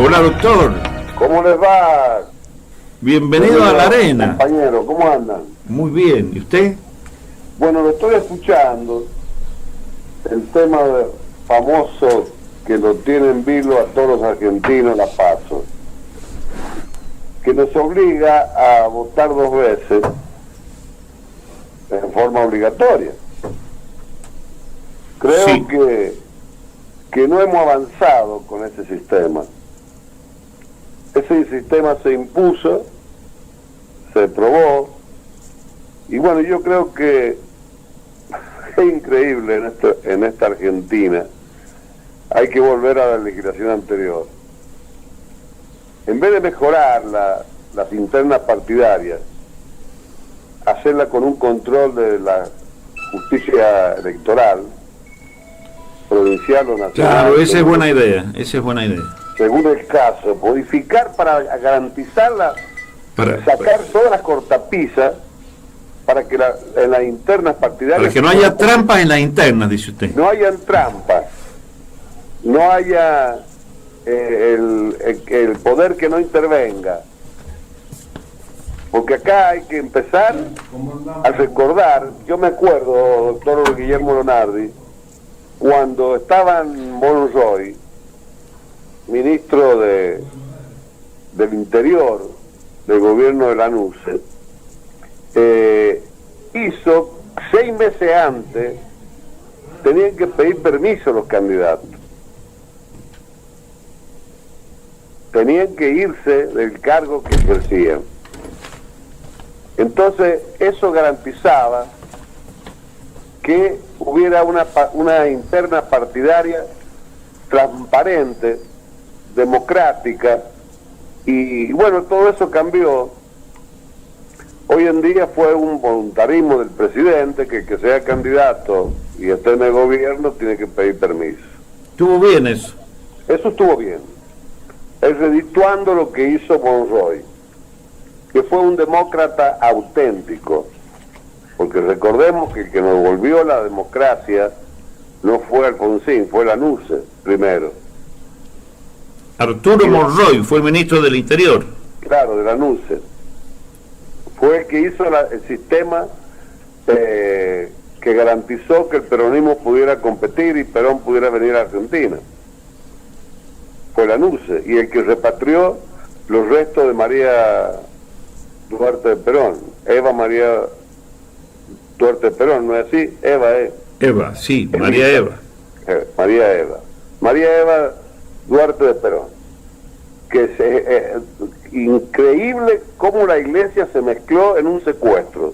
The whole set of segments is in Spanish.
Hola, doctor. ¿Cómo les va? Bienvenido a la arena. Compañero, ¿cómo andan? Muy bien. ¿Y usted? Bueno, lo estoy escuchando. El tema famoso que lo tienen vilo a todos los argentinos, la PASO, que nos obliga a votar 2 veces en forma obligatoria. Creo Sí. que no hemos avanzado con ese sistema. Ese sistema se impuso, se probó, y bueno, yo creo que es increíble en esta Argentina. Hay que volver a la legislación anterior. En vez de mejorar las internas partidarias, hacerla con un control de la justicia electoral, provincial o nacional. Claro, esa es buena idea. Esa es buena idea. Según el caso, modificar para garantizarla, sacar todas las cortapisas para que en las internas partidarias... Para que no haya trampas en las internas, dice usted. No hayan trampas, no haya el poder que no intervenga. Porque acá hay que empezar a recordar, yo me acuerdo, doctor Guillermo Lonardi, cuando estaba en Monroy, ministro del Interior del gobierno de Lanús, hizo 6 meses antes, tenían que pedir permiso los candidatos. Tenían que irse del cargo que ejercían. Entonces, eso garantizaba que hubiera una interna partidaria transparente, democrática, y bueno, todo eso cambió. Hoy en día fue un voluntarismo del presidente que sea candidato y esté en el gobierno tiene que pedir permiso. Estuvo bien eso. Eso estuvo bien. Es redituando lo que hizo Monroy, que fue un demócrata auténtico, porque recordemos que el que nos volvió la democracia no fue Alfonsín, fue Lanús primero. Arturo Monroy fue el ministro del Interior. Claro, de Lanús. Fue el que hizo el sistema que garantizó que el peronismo pudiera competir y Perón pudiera venir a Argentina. Fue Lanús, y el que repatrió los restos de María Duarte de Perón, Eva María Duarte de Perón, ¿no es así? Eva, sí, María Eva. María Eva Duarte de Perón. Que es increíble cómo la iglesia se mezcló en un secuestro.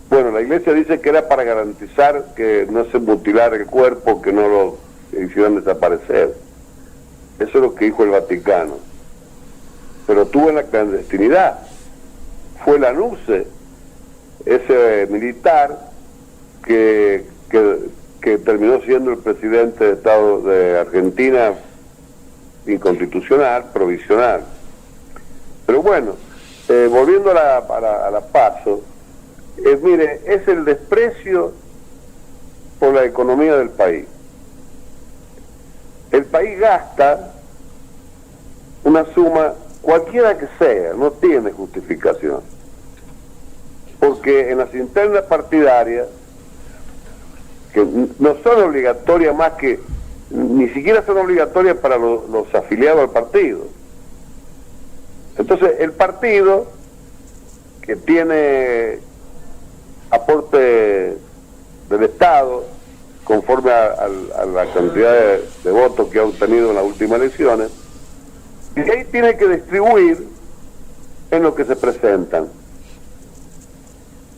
Bueno, la iglesia dice que era para garantizar que no se mutilara el cuerpo, que no lo hicieran desaparecer. Eso es lo que dijo el Vaticano. Pero tuvo en la clandestinidad. Fue Lanús, ese militar que terminó siendo el presidente de Estado de Argentina, inconstitucional, provisional. Pero bueno, volviendo a la PASO, mire, es el desprecio por la economía del país. El país gasta una suma, cualquiera que sea, no tiene justificación. Porque en las internas partidarias, que no son obligatorias más que, ni siquiera son obligatorias para los afiliados al partido. Entonces, el partido, que tiene aporte del Estado, conforme a la cantidad de votos que ha obtenido en las últimas elecciones, y ahí tiene que distribuir en lo que se presentan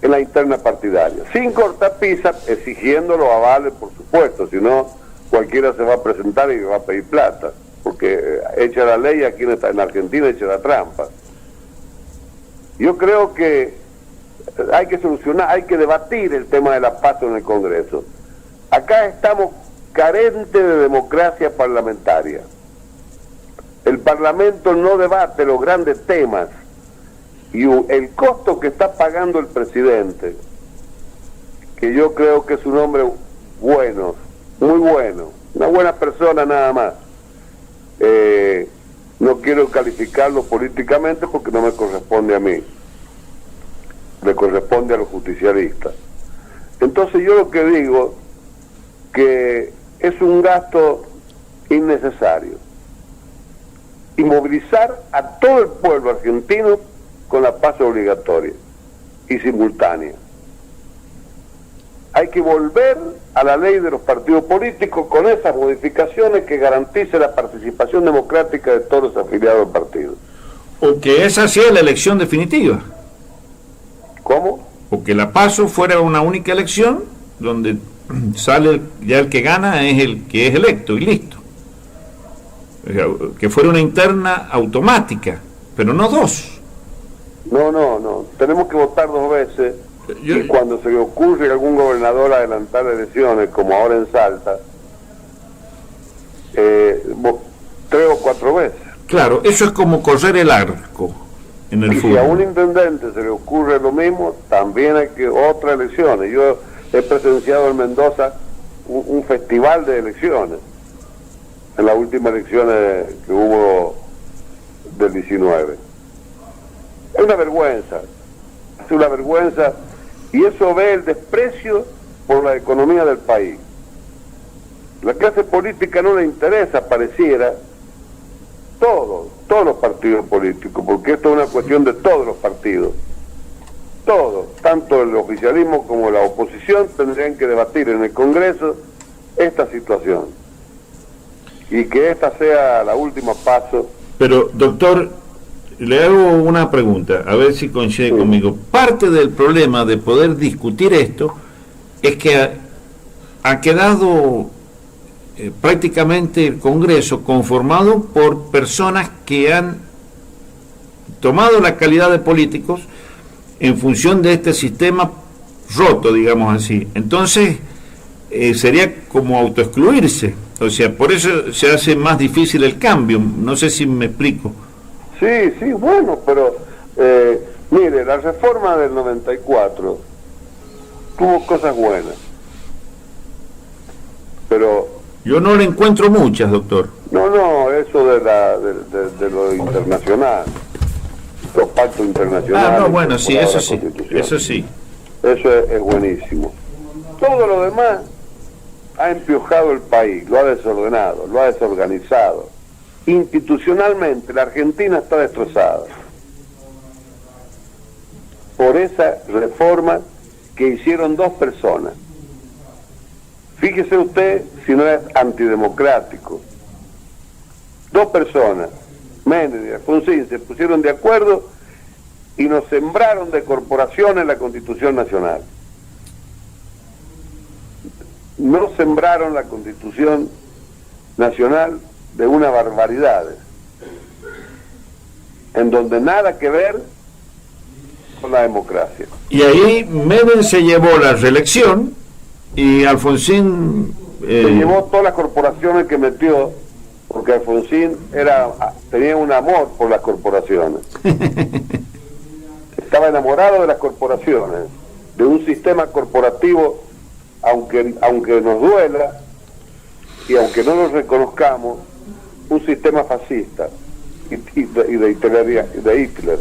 en la interna partidaria, sin cortapisas, exigiendo los avales, por supuesto, si no cualquiera se va a presentar y va a pedir plata, porque echa la ley aquí en Argentina, echa la trampa. Yo creo que hay que solucionar, hay que debatir el tema de la PASO en el Congreso. Acá estamos carentes de democracia parlamentaria. El Parlamento no debate los grandes temas y el costo que está pagando el presidente, que yo creo que es un hombre bueno, muy bueno, una buena persona nada más, no quiero calificarlo políticamente porque no me corresponde a mí, le corresponde a los justicialistas. Entonces yo lo que digo que es un gasto innecesario y movilizar a todo el pueblo argentino con la paz obligatoria y simultánea. Hay que volver a la ley de los partidos políticos con esas modificaciones que garantice la participación democrática de todos los afiliados al partido. O que esa sea la elección definitiva. ¿Cómo? O que la PASO fuera una única elección donde sale ya el que gana es el que es electo y listo. O sea, que fuera una interna automática, pero no dos. No. Tenemos que votar dos veces. Y cuando se le ocurre a algún gobernador adelantar elecciones, como ahora en Salta, 3 o 4 veces. Claro, eso es como correr el arco en el y fútbol. Si a un intendente se le ocurre lo mismo, también hay que otras elecciones. Yo he presenciado en Mendoza un festival de elecciones, en las últimas elecciones que hubo del 19. Es una vergüenza, y eso ve el desprecio por la economía del país. La clase política no le interesa, pareciera, todos los partidos políticos, porque esto es una cuestión de todos los partidos. Todos, tanto el oficialismo como la oposición, tendrían que debatir en el Congreso esta situación. Y que esta sea la última paso. Pero, doctor, le hago una pregunta, a ver si coincide conmigo. Parte del problema de poder discutir esto es que ha quedado prácticamente el Congreso conformado por personas que han tomado la calidad de políticos en función de este sistema roto, digamos así. Entonces, sería como autoexcluirse. O sea, por eso se hace más difícil el cambio. No sé si me explico. Sí, bueno, pero mire, la reforma del 94 tuvo cosas buenas, pero yo no le encuentro muchas, doctor. No, eso de lo internacional, los pactos internacionales. Bueno, sí, eso sí, eso sí. Eso es buenísimo. Todo lo demás ha empiojado el país, lo ha desordenado, lo ha desorganizado. Institucionalmente la Argentina está destrozada por esa reforma que hicieron 2 personas. Fíjese usted si no es antidemocrático. 2 personas, Menem y Alfonsín, se pusieron de acuerdo y nos sembraron de corporaciones la Constitución Nacional. No sembraron la Constitución Nacional de unas barbaridades, en donde nada que ver con la democracia. Y ahí Menem se llevó la reelección y Alfonsín... se llevó todas las corporaciones que metió, porque Alfonsín tenía un amor por las corporaciones. Estaba enamorado de las corporaciones, de un sistema corporativo, aunque nos duela y aunque no lo reconozcamos, un sistema fascista y de Hitler.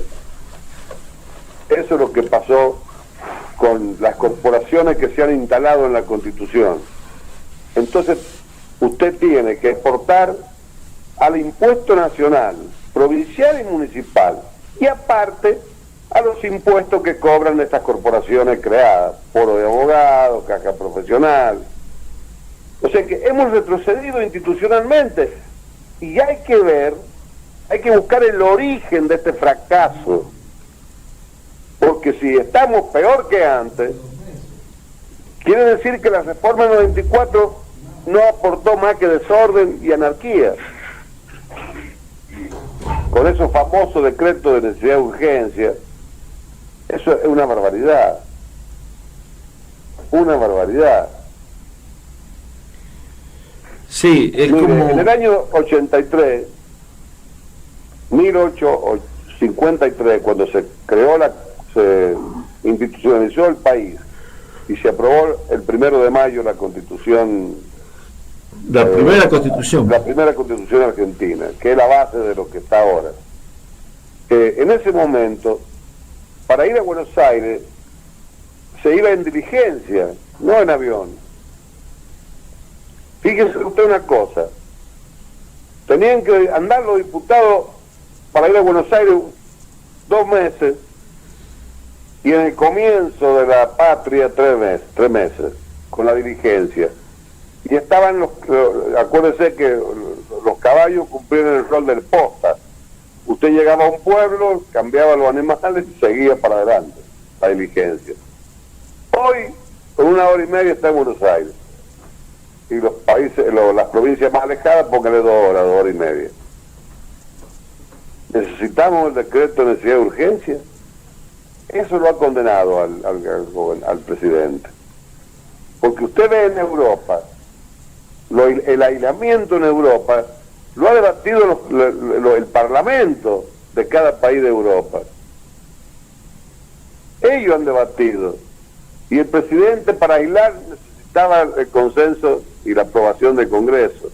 Eso es lo que pasó con las corporaciones que se han instalado en la Constitución. Entonces, usted tiene que exportar al impuesto nacional, provincial y municipal, y aparte a los impuestos que cobran de estas corporaciones creadas, foro de abogados, caja profesional. O sea que hemos retrocedido institucionalmente y hay que buscar el origen de este fracaso, porque si estamos peor que antes, quiere decir que la reforma del 94 no aportó más que desorden y anarquía. Con esos famosos decretos de necesidad de urgencia, eso es una barbaridad. Una barbaridad. Sí, es mire, como... En el año 83, 1853, cuando se institucionalizó el país y se aprobó el 1 de mayo la Constitución La primera constitución. La primera constitución argentina, que es la base de lo que está ahora. En ese momento, para ir a Buenos Aires, se iba en diligencia, no en avión. Fíjese usted una cosa, tenían que andar los diputados para ir a Buenos Aires 2 meses, y en el comienzo de la patria 3 meses, con la diligencia. Y estaban acuérdese que los caballos cumplían el rol del posta. Usted llegaba a un pueblo, cambiaba los animales y seguía para adelante, la diligencia. Hoy, con 1 hora y media está en Buenos Aires. Y los países, las provincias más alejadas, póngale 2 horas, 2 horas y media. Necesitamos el decreto de necesidad de urgencia. Eso lo ha condenado al presidente. Porque usted ve en Europa, el aislamiento en Europa lo ha debatido el Parlamento de cada país de Europa. Ellos han debatido. Y el presidente, para aislar, necesitaba el consenso y la aprobación del Congreso.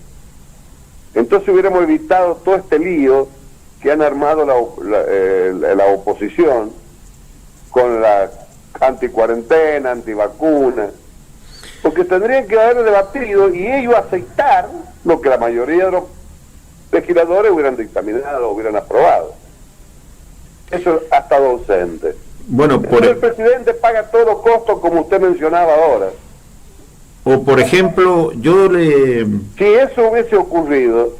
Entonces hubiéramos evitado todo este lío que han armado la oposición con la anticuarentena, antivacuna, porque tendrían que haber debatido y ellos aceptar lo que la mayoría de los legisladores hubieran dictaminado, hubieran aprobado. Eso ha estado ausente. Bueno, el presidente paga todos los costos, como usted mencionaba ahora. O por ejemplo, si eso hubiese ocurrido,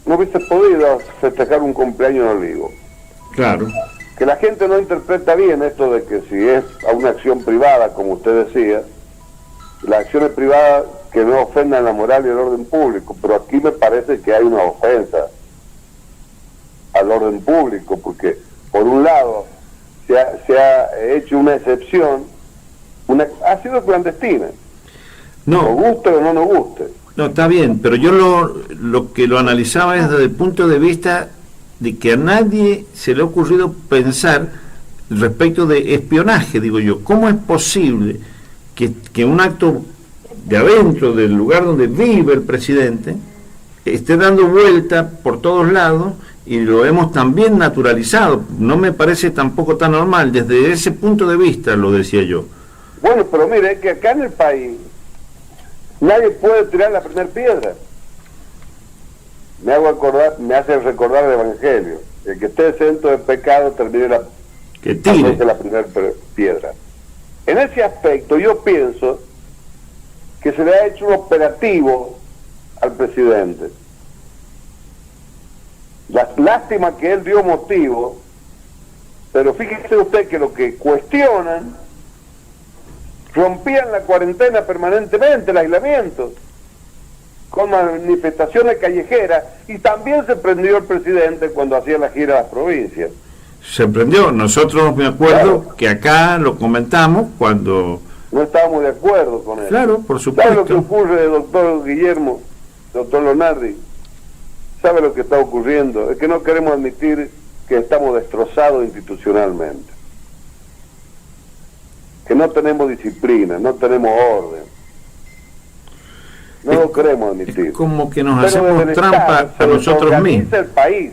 no hubiese podido festejar un cumpleaños en Olivo. Claro. Que la gente no interpreta bien esto de que si es a una acción privada, como usted decía, las acciones privadas que no ofendan la moral y el orden público, pero aquí me parece que hay una ofensa al orden público, porque por un lado se ha hecho una excepción, ha sido clandestina, no, nos guste o no nos guste. No, está bien, pero yo lo que lo analizaba es desde el punto de vista de que a nadie se le ha ocurrido pensar respecto de espionaje, digo yo. ¿Cómo es posible que un acto de adentro del lugar donde vive el presidente esté dando vuelta por todos lados y lo hemos también naturalizado? No me parece tampoco tan normal, desde ese punto de vista lo decía yo. Bueno, pero mire, que acá en el país nadie puede tirar la primera piedra. Me hace recordar el Evangelio. El que esté exento de pecado termine la primera piedra. En ese aspecto yo pienso que se le ha hecho un operativo al presidente. Lástima que él dio motivo, pero fíjese usted que lo que cuestionan, rompían la cuarentena permanentemente, el aislamiento, con manifestaciones callejeras, y también se prendió el presidente cuando hacía la gira a las provincias. Se prendió. Nosotros, me acuerdo, que acá lo comentamos cuando... No estábamos de acuerdo con él. Claro, por supuesto. ¿Sabe lo que ocurre, doctor Guillermo, doctor Lonardi? ¿Sabe lo que está ocurriendo? Es que no queremos admitir que estamos destrozados institucionalmente, que no tenemos disciplina, no tenemos orden. No lo queremos admitir. Es como que nos hacemos trampa a nosotros mismos. El país.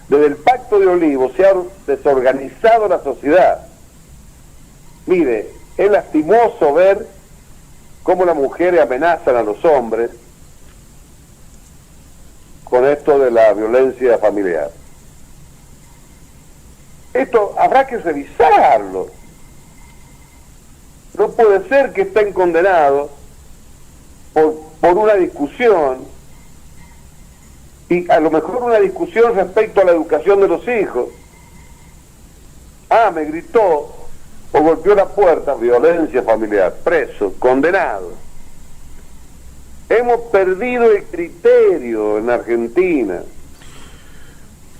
Desde el Pacto de Olivos se ha desorganizado la sociedad. Mire, es lastimoso ver cómo las mujeres amenazan a los hombres con esto de la violencia familiar. Esto habrá que revisarlo. No puede ser que estén condenados por una discusión, y a lo mejor una discusión respecto a la educación de los hijos. Me gritó o golpeó la puerta, violencia familiar, preso, condenado. Hemos perdido el criterio en Argentina.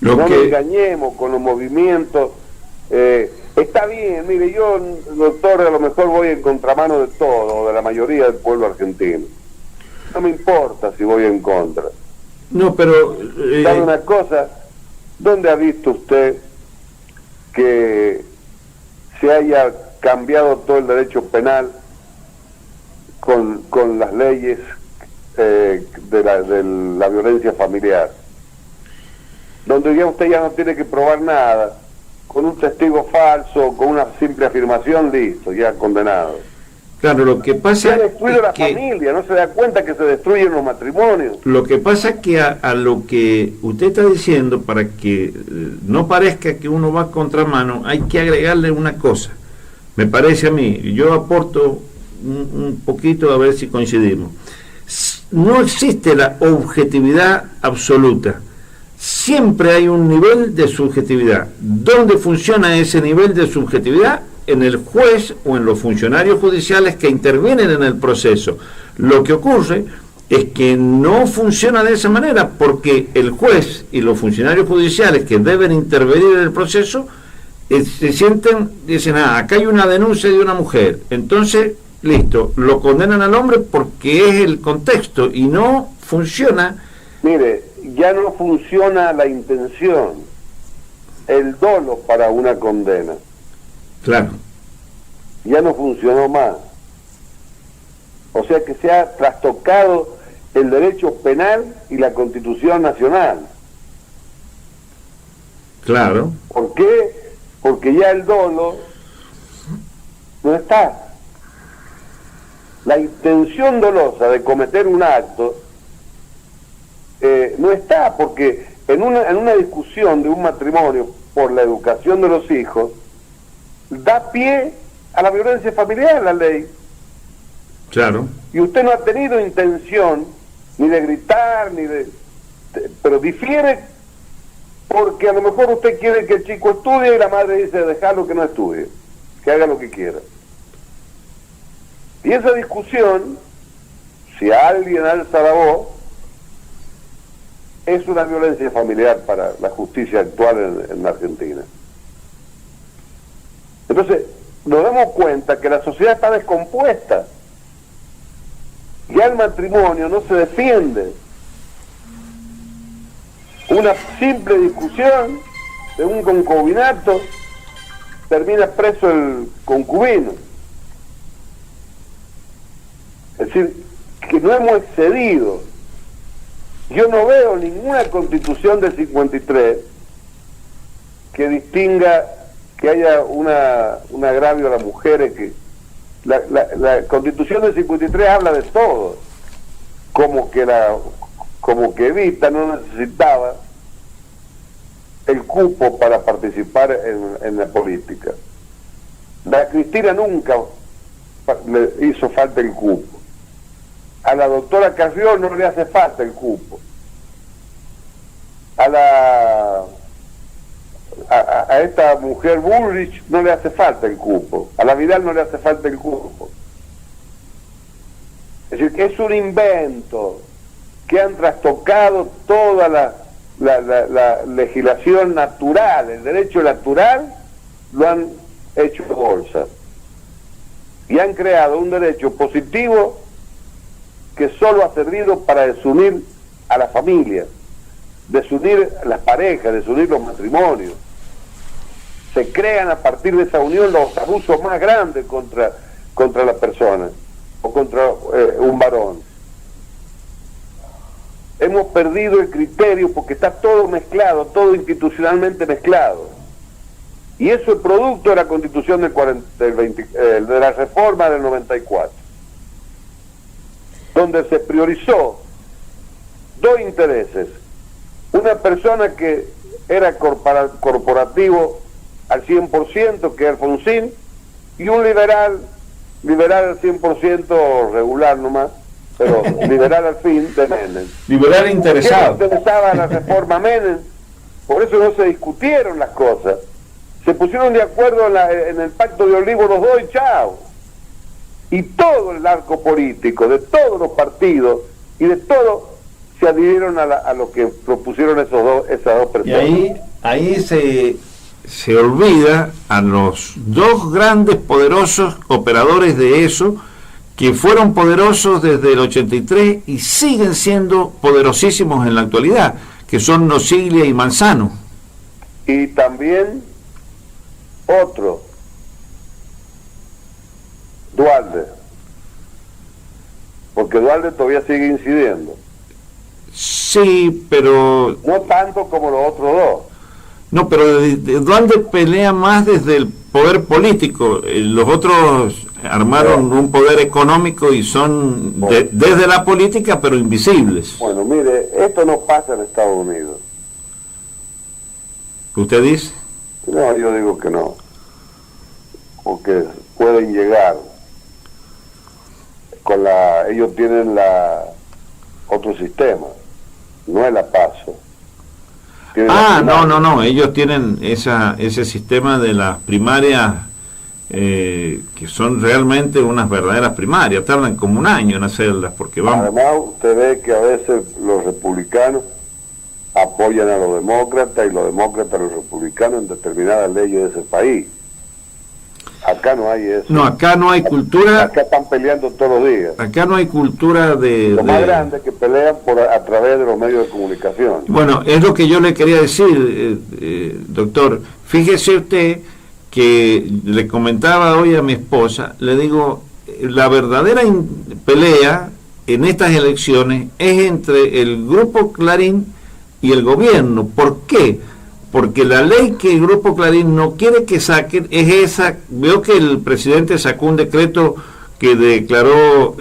No nos engañemos con los movimientos. Está bien, mire, yo, doctor, a lo mejor voy en contramano de todo, de la mayoría del pueblo argentino. No me importa si voy en contra. No, pero... ¿Sabe una cosa? ¿Dónde ha visto usted que se haya cambiado todo el derecho penal con las leyes de la violencia familiar, donde ya usted ya no tiene que probar nada, con un testigo falso, con una simple afirmación, listo, ya condenado. Claro, lo que pasa Se ha destruido la que familia, no se da cuenta que se destruyen los matrimonios. lo que pasa es que a lo que usted está diciendo, para que no parezca que uno va a contramano, hay que agregarle una cosa. Me parece a mí, yo aporto un poquito a ver si coincidimos. No existe la objetividad absoluta. Siempre hay un nivel de subjetividad. ¿Dónde funciona ese nivel de subjetividad? En el juez o en los funcionarios judiciales que intervienen en el proceso. Lo que ocurre es que no funciona de esa manera, porque el juez y los funcionarios judiciales que deben intervenir en el proceso se sienten, dicen, acá hay una denuncia de una mujer, entonces, listo, lo condenan al hombre porque es el contexto, y no funciona. Mire, ya no funciona la intención, el dolo para una condena. Claro. Ya no funcionó más. O sea que se ha trastocado el derecho penal y la Constitución Nacional. Claro. ¿Por qué? Porque ya el dolo no está. La intención dolosa de cometer un acto no está, porque en una discusión de un matrimonio por la educación de los hijos, da pie a la violencia familiar la ley. Claro. Y usted no ha tenido intención ni de gritar, pero difiere porque a lo mejor usted quiere que el chico estudie y la madre dice dejarlo que no estudie, que haga lo que quiera. Y esa discusión, si alguien alza la voz, es una violencia familiar para la justicia actual en la Argentina. Entonces, nos damos cuenta que la sociedad está descompuesta. Ya el matrimonio no se defiende. Una simple discusión de un concubinato termina preso el concubino. Es decir, que no hemos excedido. Yo no veo ninguna constitución del 53 que distinga que haya un agravio a las mujeres. Que la constitución del 53 habla de todo, como que Evita no necesitaba el cupo para participar en la política. La Cristina nunca le hizo falta el cupo. A la doctora Carrió no le hace falta el cupo. A esta mujer Bullrich no le hace falta el cupo. A la Vidal no le hace falta el cupo. Es decir, que es un invento que han trastocado toda la legislación natural, el derecho natural lo han hecho bolsa. Y han creado un derecho positivo que solo ha servido para desunir a la familia, desunir las parejas, desunir los matrimonios. Se crean a partir de esa unión los abusos más grandes contra la persona o contra un varón. Hemos perdido el criterio porque está todo mezclado, todo institucionalmente mezclado. Y eso es producto de la Constitución de la reforma del 94, donde se priorizó dos intereses: una persona que era corporativo al 100%, que es Alfonsín, y un liberal al 100% regular nomás, pero liberal al fin, de Menem. Liberal interesado. ¿Qué le interesaba la reforma Menem? Por eso no se discutieron las cosas. Se pusieron de acuerdo en el Pacto de Olivos los dos y chao. Y todo el arco político, de todos los partidos y de todo, se adhirieron a lo que propusieron esas dos personas. Y ahí se olvida a los dos grandes poderosos operadores de eso, que fueron poderosos desde el 83 y siguen siendo poderosísimos en la actualidad, que son Nosiglia y Manzano. Y también otro, Dualde. porque Dualde todavía sigue incidiendo. Sí, pero... No tanto como los otros dos. No, pero Dualde pelea más desde el poder político. Los otros armaron un poder económico y son desde la política, pero invisibles. Bueno, mire, esto no pasa en Estados Unidos. ¿Usted dice? No, yo digo que no. Porque pueden llegar con ellos tienen otro sistema, no es la PASO. No, ellos tienen ese sistema de las primarias que son realmente unas verdaderas primarias, tardan como un año en hacerlas, porque vamos... Además, usted ve que a veces los republicanos apoyan a los demócratas y los demócratas a los republicanos en determinadas leyes de ese país. Acá no hay eso. No, acá no hay cultura... Acá están peleando todos los días. Acá no hay cultura de... Lo más grande es que pelean a través de los medios de comunicación. Bueno, es lo que yo le quería decir, doctor. Fíjese usted que le comentaba hoy a mi esposa, le digo, la verdadera pelea en estas elecciones es entre el Grupo Clarín y el gobierno. ¿Por qué? Porque la ley que el Grupo Clarín no quiere que saquen es esa. Veo que el presidente sacó un decreto que declaró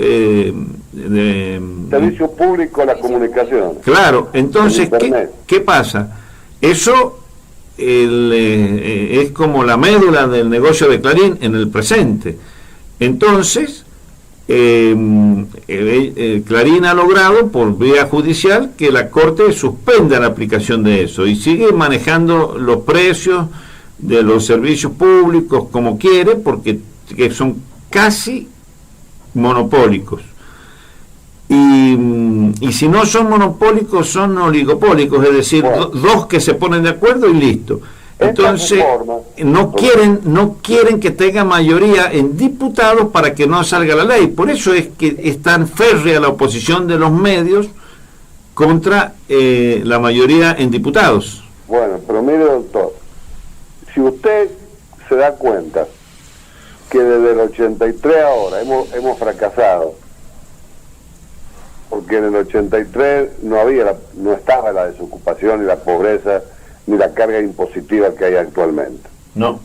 servicio público a la comunicación. Claro, entonces, ¿qué pasa? Eso es como la médula del negocio de Clarín en el presente. Entonces, Clarín ha logrado por vía judicial que la Corte suspenda la aplicación de eso y sigue manejando los precios de los servicios públicos como quiere, porque son casi monopólicos. Y si no son monopólicos, son oligopólicos, es decir, dos que se ponen de acuerdo y listo. Entonces, no quieren que tenga mayoría en diputados para que no salga la ley. Por eso es que es tan férrea la oposición de los medios contra la mayoría en diputados. Bueno, pero mire, doctor, si usted se da cuenta que desde el 83 ahora hemos fracasado, porque en el 83 no estaba la desocupación y la pobreza ni la carga impositiva que hay actualmente. No.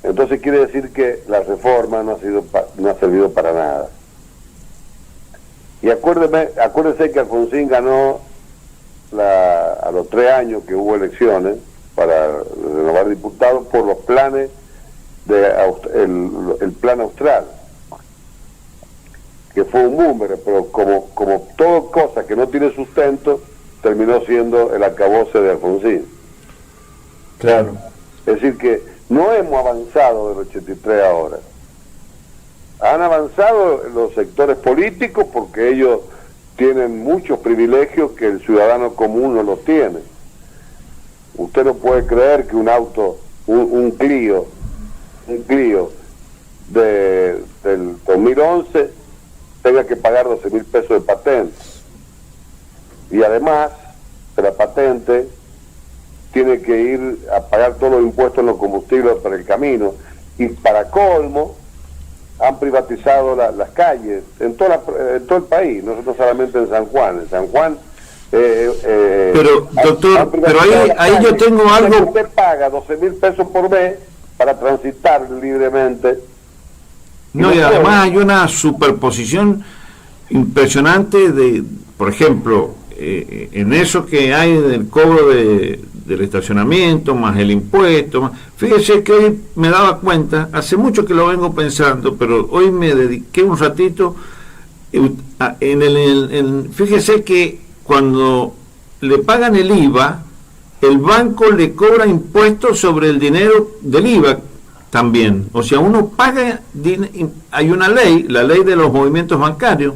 Entonces quiere decir que la reforma no ha servido para nada. Y acuérdese que Alfonsín ganó a los 3 años que hubo elecciones para renovar diputados por los planes el plan austral, que fue un boomerang, pero como toda cosa que no tiene sustento, terminó siendo el acabose de Alfonsín. Claro. Es decir que no hemos avanzado del 83 ahora. Han avanzado los sectores políticos porque ellos tienen muchos privilegios que el ciudadano común no los tiene. Usted no puede creer que un auto, un Clio del 2011 tenga que pagar 12.000 pesos de patente. Y además de la patente tiene que ir a pagar todos los impuestos en los combustibles para el camino. Y para colmo han privatizado las calles en todo el país, no solamente en San Juan. En San Juan pero doctor, pero ahí yo tengo algo. Usted paga 12.000 pesos por mes para transitar libremente. No, y además hay una superposición impresionante de, por ejemplo, en eso que hay del cobro del estacionamiento, más el impuesto. Fíjese que hoy me daba cuenta, hace mucho que lo vengo pensando, pero hoy me dediqué un ratito, fíjese que cuando le pagan el IVA, el banco le cobra impuestos sobre el dinero del IVA también. O sea, uno paga, hay una ley, la ley de los movimientos bancarios,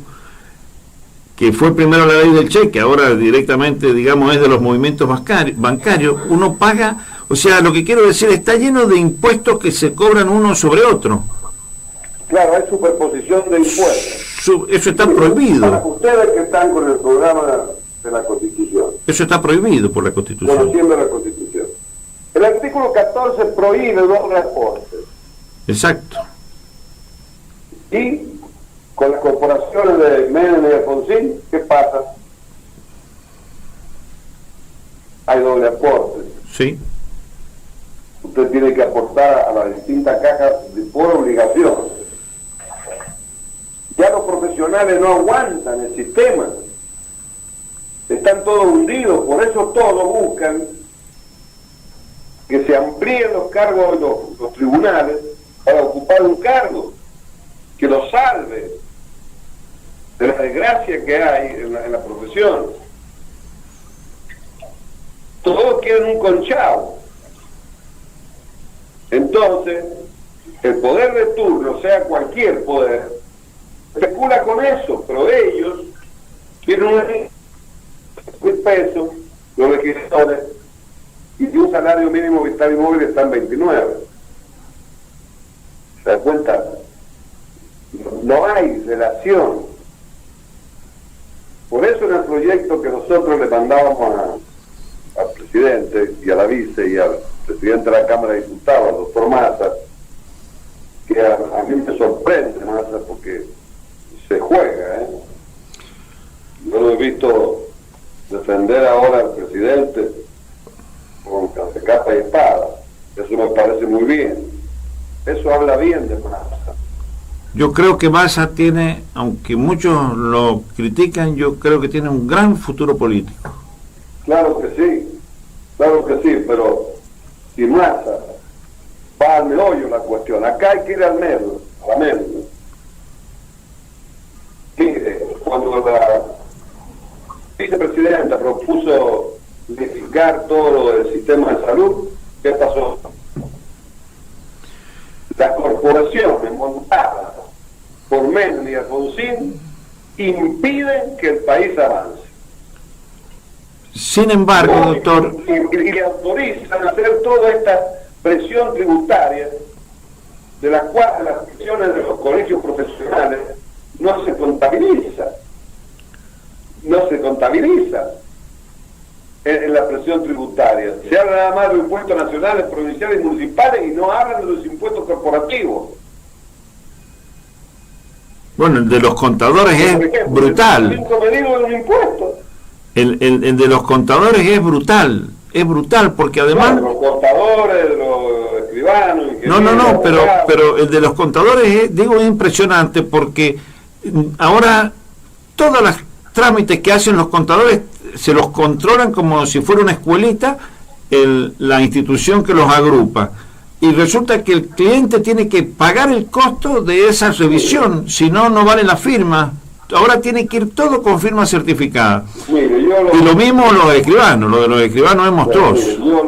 que fue primero la ley del cheque, ahora directamente, digamos, es de los movimientos bancarios. Uno paga, o sea, lo que quiero decir, está lleno de impuestos que se cobran uno sobre otro. Claro, hay superposición de impuestos. Eso está prohibido. Para ustedes que están con el programa de la Constitución. Eso está prohibido por la Constitución. Conociendo la Constitución. El artículo 14 prohíbe 2 reportes. Exacto. Y Con las corporaciones de Menem y Alfonsín, ¿qué pasa? Hay doble aporte. Sí. Usted tiene que aportar a las distintas cajas por obligación. Ya los profesionales no aguantan el sistema. Están todos hundidos, por eso todos buscan que se amplíen los cargos de los tribunales para ocupar un cargo que los salve de la desgracia que hay en la profesión. Todos quieren un conchavo. Entonces, el poder de turno, sea cualquier poder, especula con eso, pero ellos quieren un peso, los legisladores, y un salario mínimo vital y móvil está en 29. ¿Se da cuenta? No hay relación. Por eso en el proyecto que nosotros le mandábamos al presidente y a la vice y al presidente de la Cámara de Diputados, al doctor Massa, que a mí me sorprende Massa porque se juega, yo lo he visto defender ahora al presidente con capa y espada. Eso me parece muy bien. Eso habla bien de Massa. Yo creo que Massa tiene, aunque muchos lo critican, yo creo que tiene un gran futuro político. Claro que sí, pero si Massa va al meollo la cuestión, acá hay que ir al medio, a la medio. Mire, cuando la vicepresidenta propuso unificar todo lo del sistema de salud, ¿qué pasó? Las corporaciones montadas por Menem y Alfonsín impiden que el país avance. Sin embargo, doctor... Y le autorizan a hacer toda esta presión tributaria, de la cual las presiones de los colegios profesionales no se contabiliza en la presión tributaria. Se habla nada más de los impuestos nacionales, provinciales y municipales y no hablan de los impuestos corporativos. Bueno, el de los contadores es brutal. El de los contadores es brutal porque además... Los contadores, los escribanos... No, pero el de los contadores es impresionante porque ahora todos los trámites que hacen los contadores se los controlan como si fuera una escuelita, la institución que los agrupa. Y resulta que el cliente tiene que pagar el costo de esa revisión, si no, no vale la firma. Ahora tiene que ir todo con firma certificada. Mire, y lo mismo los escribanos, lo de los escribanos es monstruoso. Yo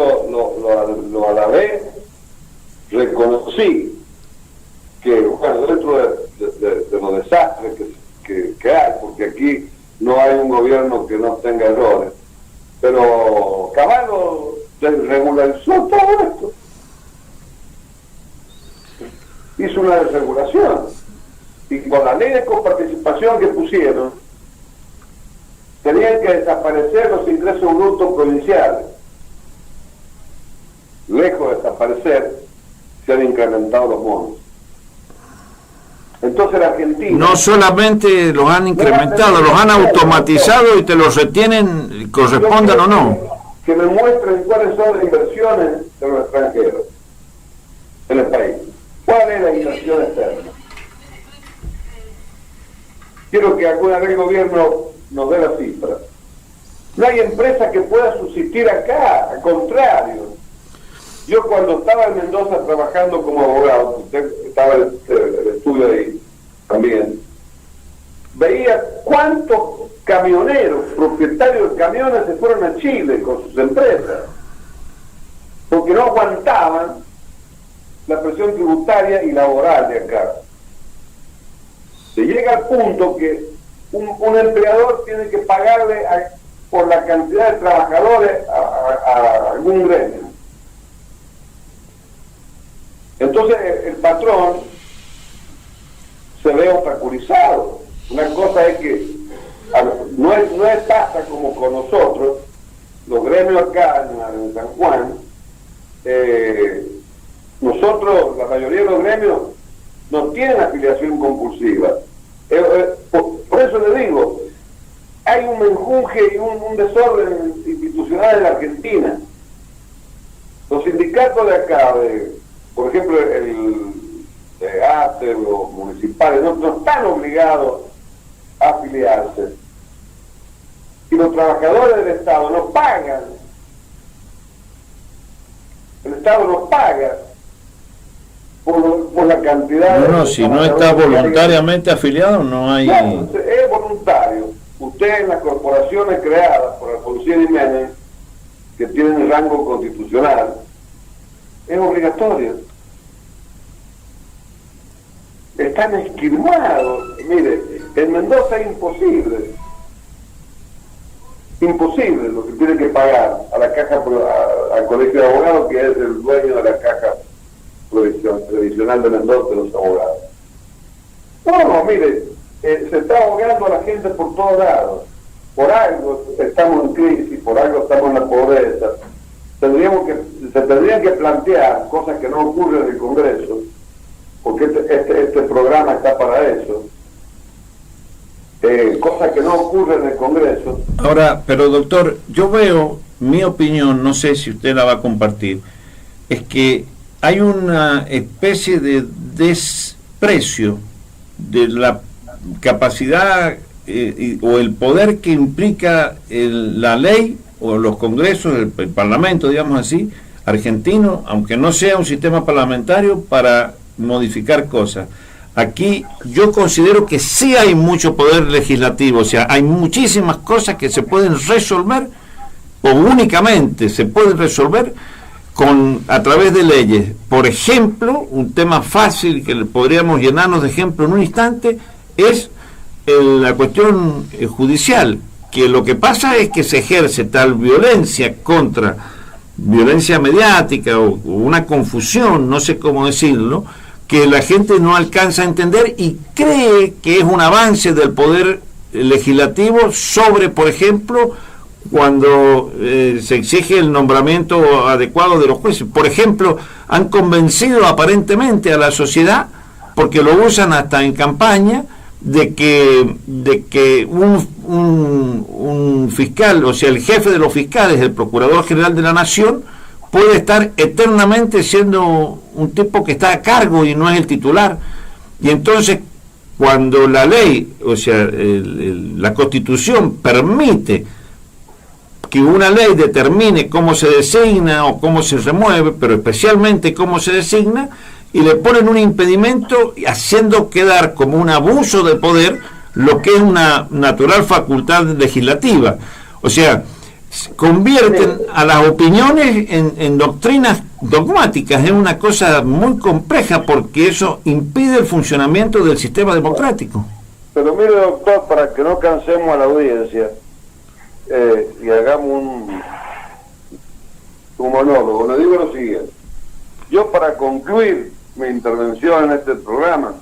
lo alabé, reconocí que, bueno, dentro de los desastres que hay, porque aquí no hay un gobierno que no tenga errores, pero Caballo regularizó todo esto. Hizo una desregulación y con la ley de coparticipación que pusieron tenían que desaparecer los ingresos brutos provinciales. Lejos de desaparecer, se han incrementado los montos. Entonces la Argentina... No solamente los han incrementado, los han automatizado y te los retienen, correspondan o no. Que me muestren cuáles son las inversiones de los extranjeros en el país. ¿Cuál es la inversión externa? Quiero que alguna vez el gobierno nos dé la cifra. No hay empresa que pueda subsistir acá, al contrario. Yo cuando estaba en Mendoza trabajando como abogado, usted estaba en el estudio ahí también, veía cuántos camioneros, propietarios de camiones se fueron a Chile con sus empresas, porque no aguantaban la presión tributaria y laboral de acá. Se llega al punto que un empleador tiene que pagarle por la cantidad de trabajadores a algún gremio. Entonces el patrón se ve obstaculizado. Una cosa es que no es tasa como con nosotros, los gremios acá en San Juan, nosotros, la mayoría de los gremios, no tienen afiliación compulsiva. Por eso le digo, hay un menjunje y un desorden institucional en la Argentina. Los sindicatos de acá, por ejemplo, el de ATE, los municipales, no están obligados a afiliarse. Y los trabajadores del Estado no pagan. El Estado no paga por la cantidad de... No, si no está voluntariamente afiliado, no hay... Claro, es voluntario. Usted en las corporaciones creadas por Alfonsín Jiménez, que tienen rango constitucional, es obligatorio. Están esquilmados. Mire, en Mendoza es imposible lo que tiene que pagar a la caja, al colegio de abogados, que es el dueño de la caja previsional de Mendoza, de los abogados. No, mire, se está ahogando a la gente por todos lados. Por algo estamos en crisis, por algo estamos en la pobreza. Se tendrían que plantear cosas que no ocurren en el Congreso, porque este programa está para eso. Cosas que no ocurren en el Congreso. Ahora, pero doctor, yo veo, mi opinión, no sé si usted la va a compartir, es que hay una especie de desprecio de la capacidad o el poder que implica la ley o los congresos, el parlamento, digamos así, argentino, aunque no sea un sistema parlamentario, para modificar cosas. Aquí yo considero que sí hay mucho poder legislativo, o sea, hay muchísimas cosas que se pueden resolver, o únicamente se pueden resolver a través de leyes. Por ejemplo, un tema fácil que podríamos llenarnos de ejemplo en un instante es la cuestión judicial, que lo que pasa es que se ejerce tal violencia mediática o una confusión, no sé cómo decirlo, que la gente no alcanza a entender y cree que es un avance del poder legislativo sobre, por ejemplo, cuando se exige el nombramiento adecuado de los jueces. Por ejemplo, han convencido aparentemente a la sociedad, porque lo usan hasta en campaña, de que un fiscal, o sea, el jefe de los fiscales, el Procurador General de la Nación, puede estar eternamente siendo un tipo que está a cargo y no es el titular. Y entonces, cuando la ley, o sea, la Constitución permite que una ley determine cómo se designa o cómo se remueve, pero especialmente cómo se designa, y le ponen un impedimento haciendo quedar como un abuso de poder lo que es una natural facultad legislativa. O sea, convierten a las opiniones en doctrinas dogmáticas. Es una cosa muy compleja porque eso impide el funcionamiento del sistema democrático. Pero mire, doctor, para que no cansemos a la audiencia y hagamos un monólogo, le digo lo siguiente. Yo, para concluir mi intervención en este programa,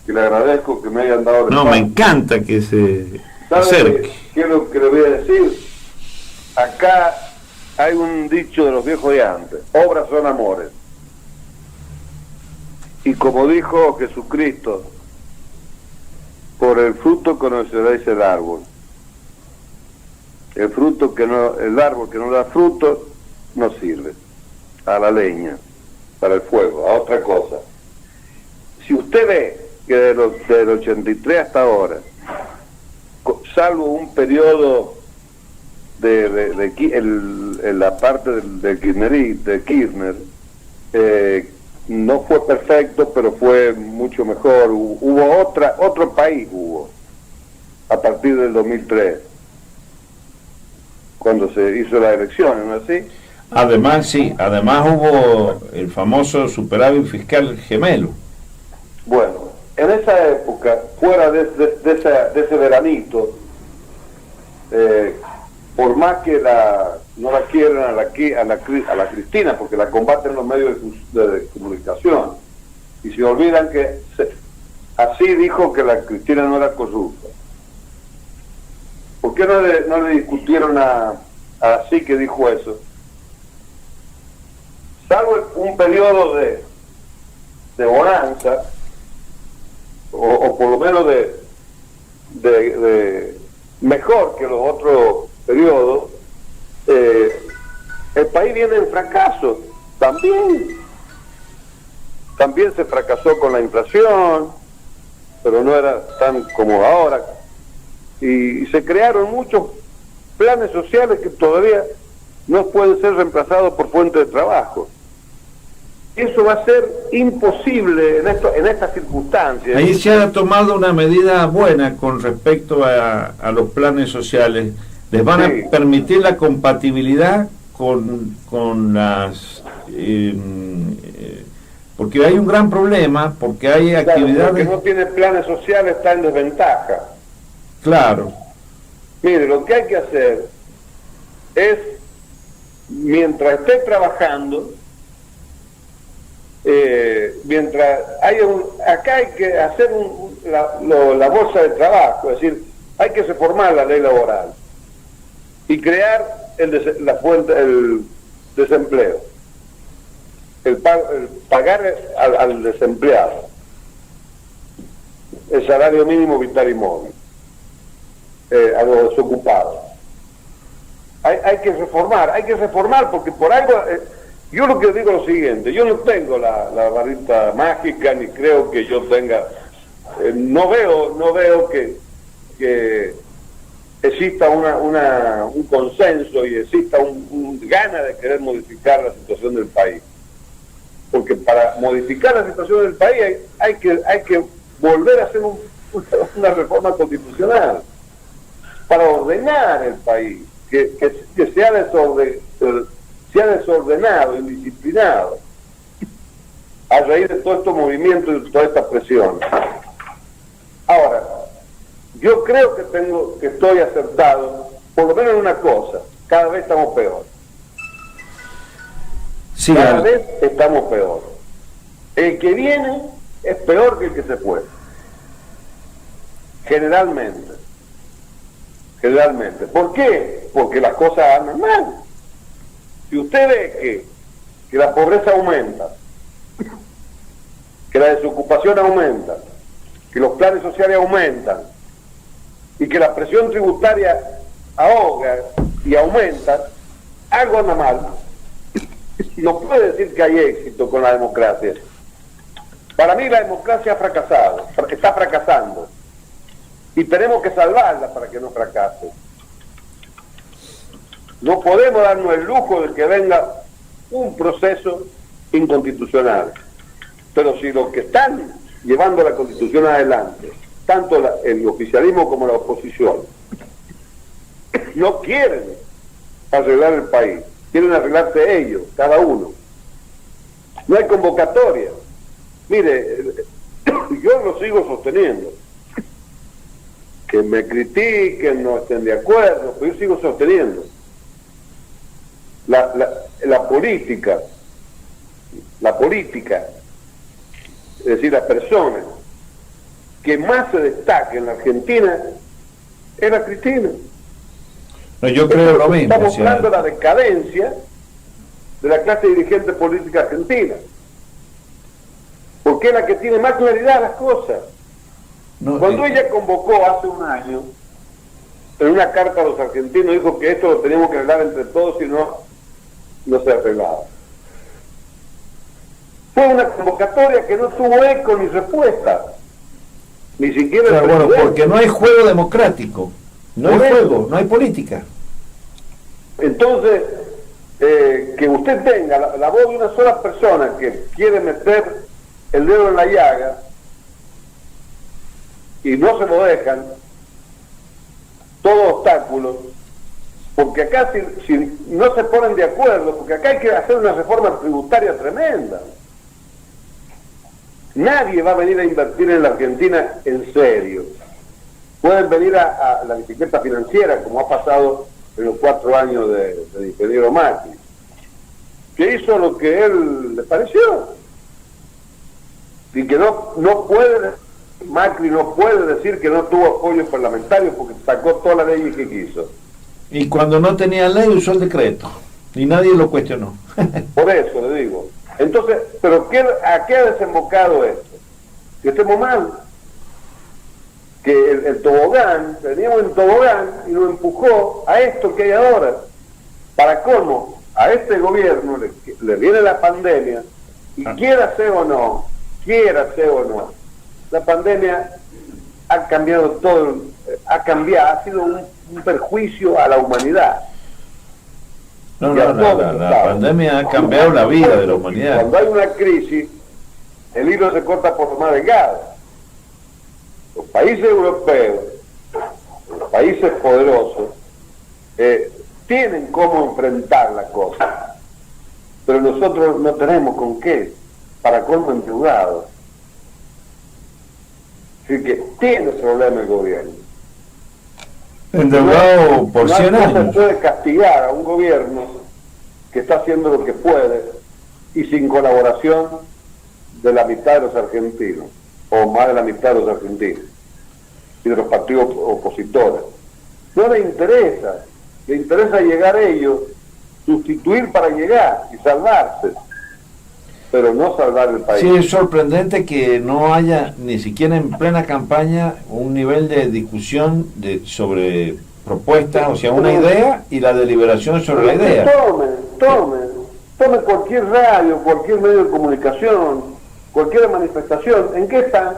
que le agradezco que me hayan dado... No, me encanta que se acerque. ¿Qué es lo que le voy a decir? Acá hay un dicho de los viejos de antes: obras son amores. Y como dijo Jesucristo, por el fruto conoceréis el árbol. El árbol que no da fruto no sirve a la leña, para el fuego, a otra cosa. Si usted ve que del 83 hasta ahora, salvo un periodo en la parte de Kirchner, no fue perfecto, pero fue mucho mejor. Hubo otro país a partir del 2003, cuando se hizo las elecciones, ¿no es así? Además, sí, hubo el famoso superávit fiscal gemelo. Bueno, en esa época, fuera de ese veranito, por más que no la quieran a la Cristina, porque la combaten los medios de comunicación, y se olvidan que así dijo que la Cristina no era corrupta. ¿Por qué no le discutieron así que dijo eso? Salvo un periodo de bonanza, o por lo menos mejor que los otros periodos, el país viene en fracaso. También se fracasó con la inflación, pero no era tan como ahora. Y se crearon muchos planes sociales que todavía no pueden ser reemplazados por fuentes de trabajo. Eso va a ser imposible en estas circunstancias. Ahí se ha tomado una medida buena con respecto a los planes sociales. Les van a permitir la compatibilidad con las... porque hay un gran problema, porque hay actividades... El que no tiene planes sociales está en desventaja. Claro. Mire, lo que hay que hacer es, mientras esté trabajando, mientras haya acá hay que hacer la bolsa de trabajo, es decir, hay que reformar la ley laboral y crear el desempleo, pagar al desempleado el salario mínimo vital y móvil, a los desocupados. Hay que reformar porque por algo... yo lo que digo es lo siguiente: yo no tengo la varita mágica, ni creo que yo tenga... no veo que exista un consenso y exista un gana de querer modificar la situación del país. Porque para modificar la situación del país hay que volver a hacer una reforma constitucional para ordenar el país, que sea desordenado, indisciplinado, a raíz de todos estos movimientos y de toda esta presión. Ahora, yo creo que estoy acertado, por lo menos en una cosa: cada vez estamos peor. Sí, cada vez estamos peor. El que viene es peor que el que se fue. Generalmente. ¿Por qué? Porque las cosas andan mal. Si usted ve que la pobreza aumenta, que la desocupación aumenta, que los planes sociales aumentan y que la presión tributaria ahoga y aumenta, algo anda mal. No puede decir que hay éxito con la democracia. Para mí la democracia ha fracasado, está fracasando, y tenemos que salvarla para que no fracase. No podemos darnos el lujo de que venga un proceso inconstitucional. Pero si los que están llevando la Constitución adelante, tanto el oficialismo como la oposición, no quieren arreglar el país, quieren arreglarse ellos, cada uno. No hay convocatoria. Mire, yo lo sigo sosteniendo. Que me critiquen, no estén de acuerdo, pero yo sigo sosteniendo. La política, es decir, la persona que más se destaca en la Argentina es la Cristina. No, yo creo lo mismo. Está mostrando la decadencia de la clase dirigente política argentina, porque es la que tiene más claridad las cosas. Cuando ella convocó hace un año, en una carta a los argentinos, dijo que esto lo teníamos que arreglar entre todos, y no se arreglaba. Fue una convocatoria que no tuvo eco ni respuesta, ni siquiera... Claro, bueno, porque no hay juego democrático, no hay juego, no hay política. Entonces, que usted tenga la voz de una sola persona que quiere meter el dedo en la llaga y no se lo dejan, todo obstáculo, porque acá si no se ponen de acuerdo, porque acá hay que hacer una reforma tributaria tremenda. Nadie va a venir a invertir en la Argentina en serio. Pueden venir a la bicicleta financiera, como ha pasado en los 4 años del ingeniero Macri, que hizo lo que él le pareció, y que no puede, Macri no puede decir que no tuvo apoyo parlamentario, porque sacó todas las leyes que quiso. Y cuando no tenía ley usó el decreto, y nadie lo cuestionó. Por eso le digo. Entonces, ¿pero a qué ha desembocado esto? Que estemos mal. que el tobogán, veníamos en tobogán y nos empujó a esto que hay ahora. Para colmo, a este gobierno le viene la pandemia y quiera ser o no, la pandemia ha cambiado todo, ha sido un perjuicio a la humanidad. La pandemia ha cambiado la vida de la humanidad. Cuando hay una crisis, el hilo se corta por lo más delgado. Los países europeos, los países poderosos, tienen cómo enfrentar la cosa, pero nosotros no tenemos con qué, para colmo endeudados. Así que tiene problema el gobierno. Endeudado por 100 años. No se puede castigar a un gobierno que está haciendo lo que puede y sin colaboración de la mitad de los argentinos, o más de la mitad de los argentinos, y de los partidos opositores. No le interesa llegar a ellos, sustituir para llegar y salvarse, pero no salvar el país. Sí, es sorprendente que no haya ni siquiera en plena campaña un nivel de discusión sobre propuestas, o sea, una idea y la deliberación sobre la idea. Tome cualquier radio, cualquier medio de comunicación, cualquier manifestación. ¿En qué están?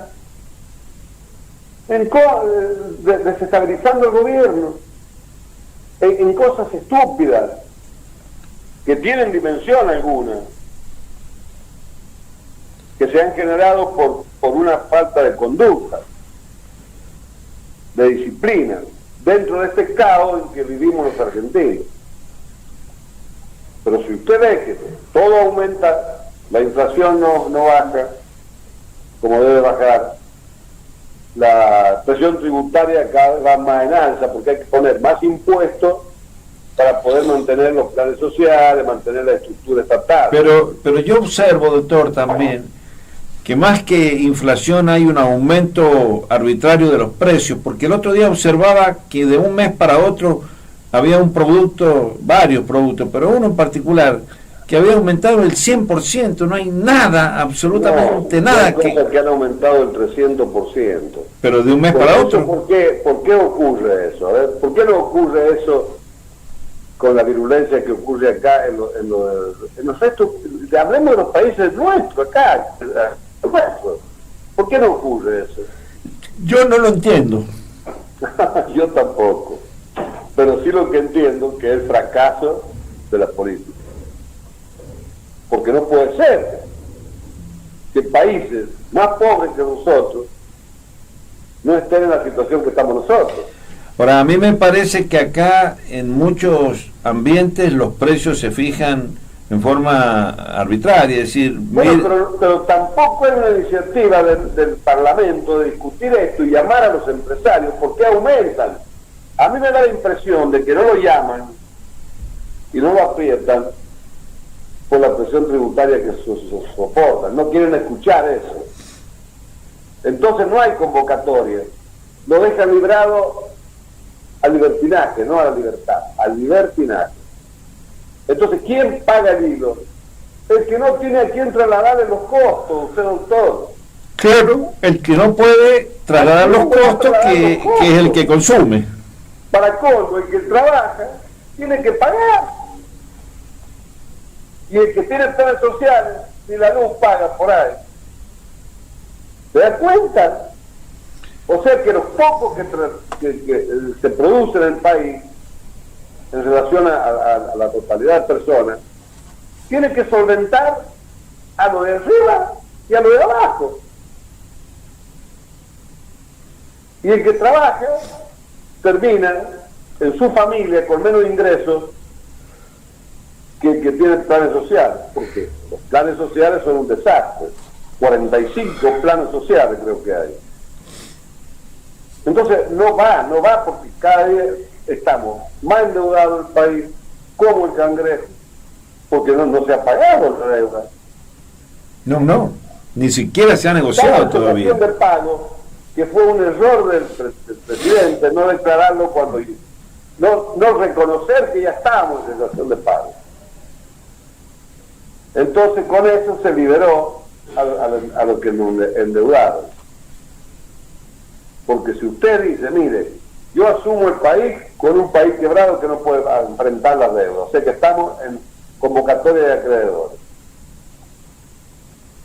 Desestabilizando el gobierno, en cosas estúpidas que tienen dimensión alguna, que se han generado por una falta de conducta, de disciplina, dentro de este caos en que vivimos los argentinos. Pero si usted ve que todo aumenta, la inflación no baja como debe bajar, la presión tributaria cada vez va más en alza, porque hay que poner más impuestos para poder mantener los planes sociales, mantener la estructura estatal. Pero yo observo, doctor, también que más que inflación hay un aumento arbitrario de los precios, porque el otro día observaba que de un mes para otro había un producto, varios productos, pero uno en particular, que había aumentado el 100%, no hay nada, absolutamente nada. Hay cosas que han aumentado el 300%. Pero de un mes para otro. ¿Por qué ocurre eso? A ver, ¿por qué no ocurre eso con la virulencia que ocurre acá en los restos? Hablemos de los países nuestros, acá. ¿Por qué no ocurre eso? Yo no lo entiendo. Yo tampoco. Pero sí lo que entiendo que es el fracaso de la política. Porque no puede ser que países más pobres que nosotros no estén en la situación que estamos nosotros. Ahora, a mí me parece que acá en muchos ambientes los precios se fijan en forma arbitraria, es decir... Bueno, pero tampoco es una iniciativa del Parlamento de discutir esto y llamar a los empresarios, porque aumentan. A mí me da la impresión de que no lo llaman y no lo aprietan por la presión tributaria que soportan, no quieren escuchar eso. Entonces no hay convocatoria, lo dejan librado al libertinaje, no a la libertad, al libertinaje. Entonces, ¿quién paga el hilo? El que no tiene a quién trasladarle los costos, usted, doctor. Claro, el que no puede trasladar los costos, que es el que consume. Para colmo, el que trabaja tiene que pagar. Y el que tiene planes sociales, ni la luz paga por ahí. ¿Se da cuenta? O sea que los pocos que se producen en el país, en relación a la totalidad de personas, tienen que solventar a lo de arriba y a lo de abajo. Y el que trabaja termina en su familia con menos ingresos que el que tiene planes sociales, porque los planes sociales son un desastre. 45 planes sociales creo que hay. Entonces no va porque cada día estamos más endeudados el país como el cangrejo, porque no se ha pagado la deuda. No, ni siquiera se ha negociado todavía. De pago, que fue un error del presidente no declararlo cuando no reconocer que ya estábamos en situación de pago. Entonces con eso se liberó a los que endeudaron. Porque si usted dice, mire, yo asumo el país con un país quebrado que no puede enfrentar las deudas, o sea que estamos en convocatoria de acreedores,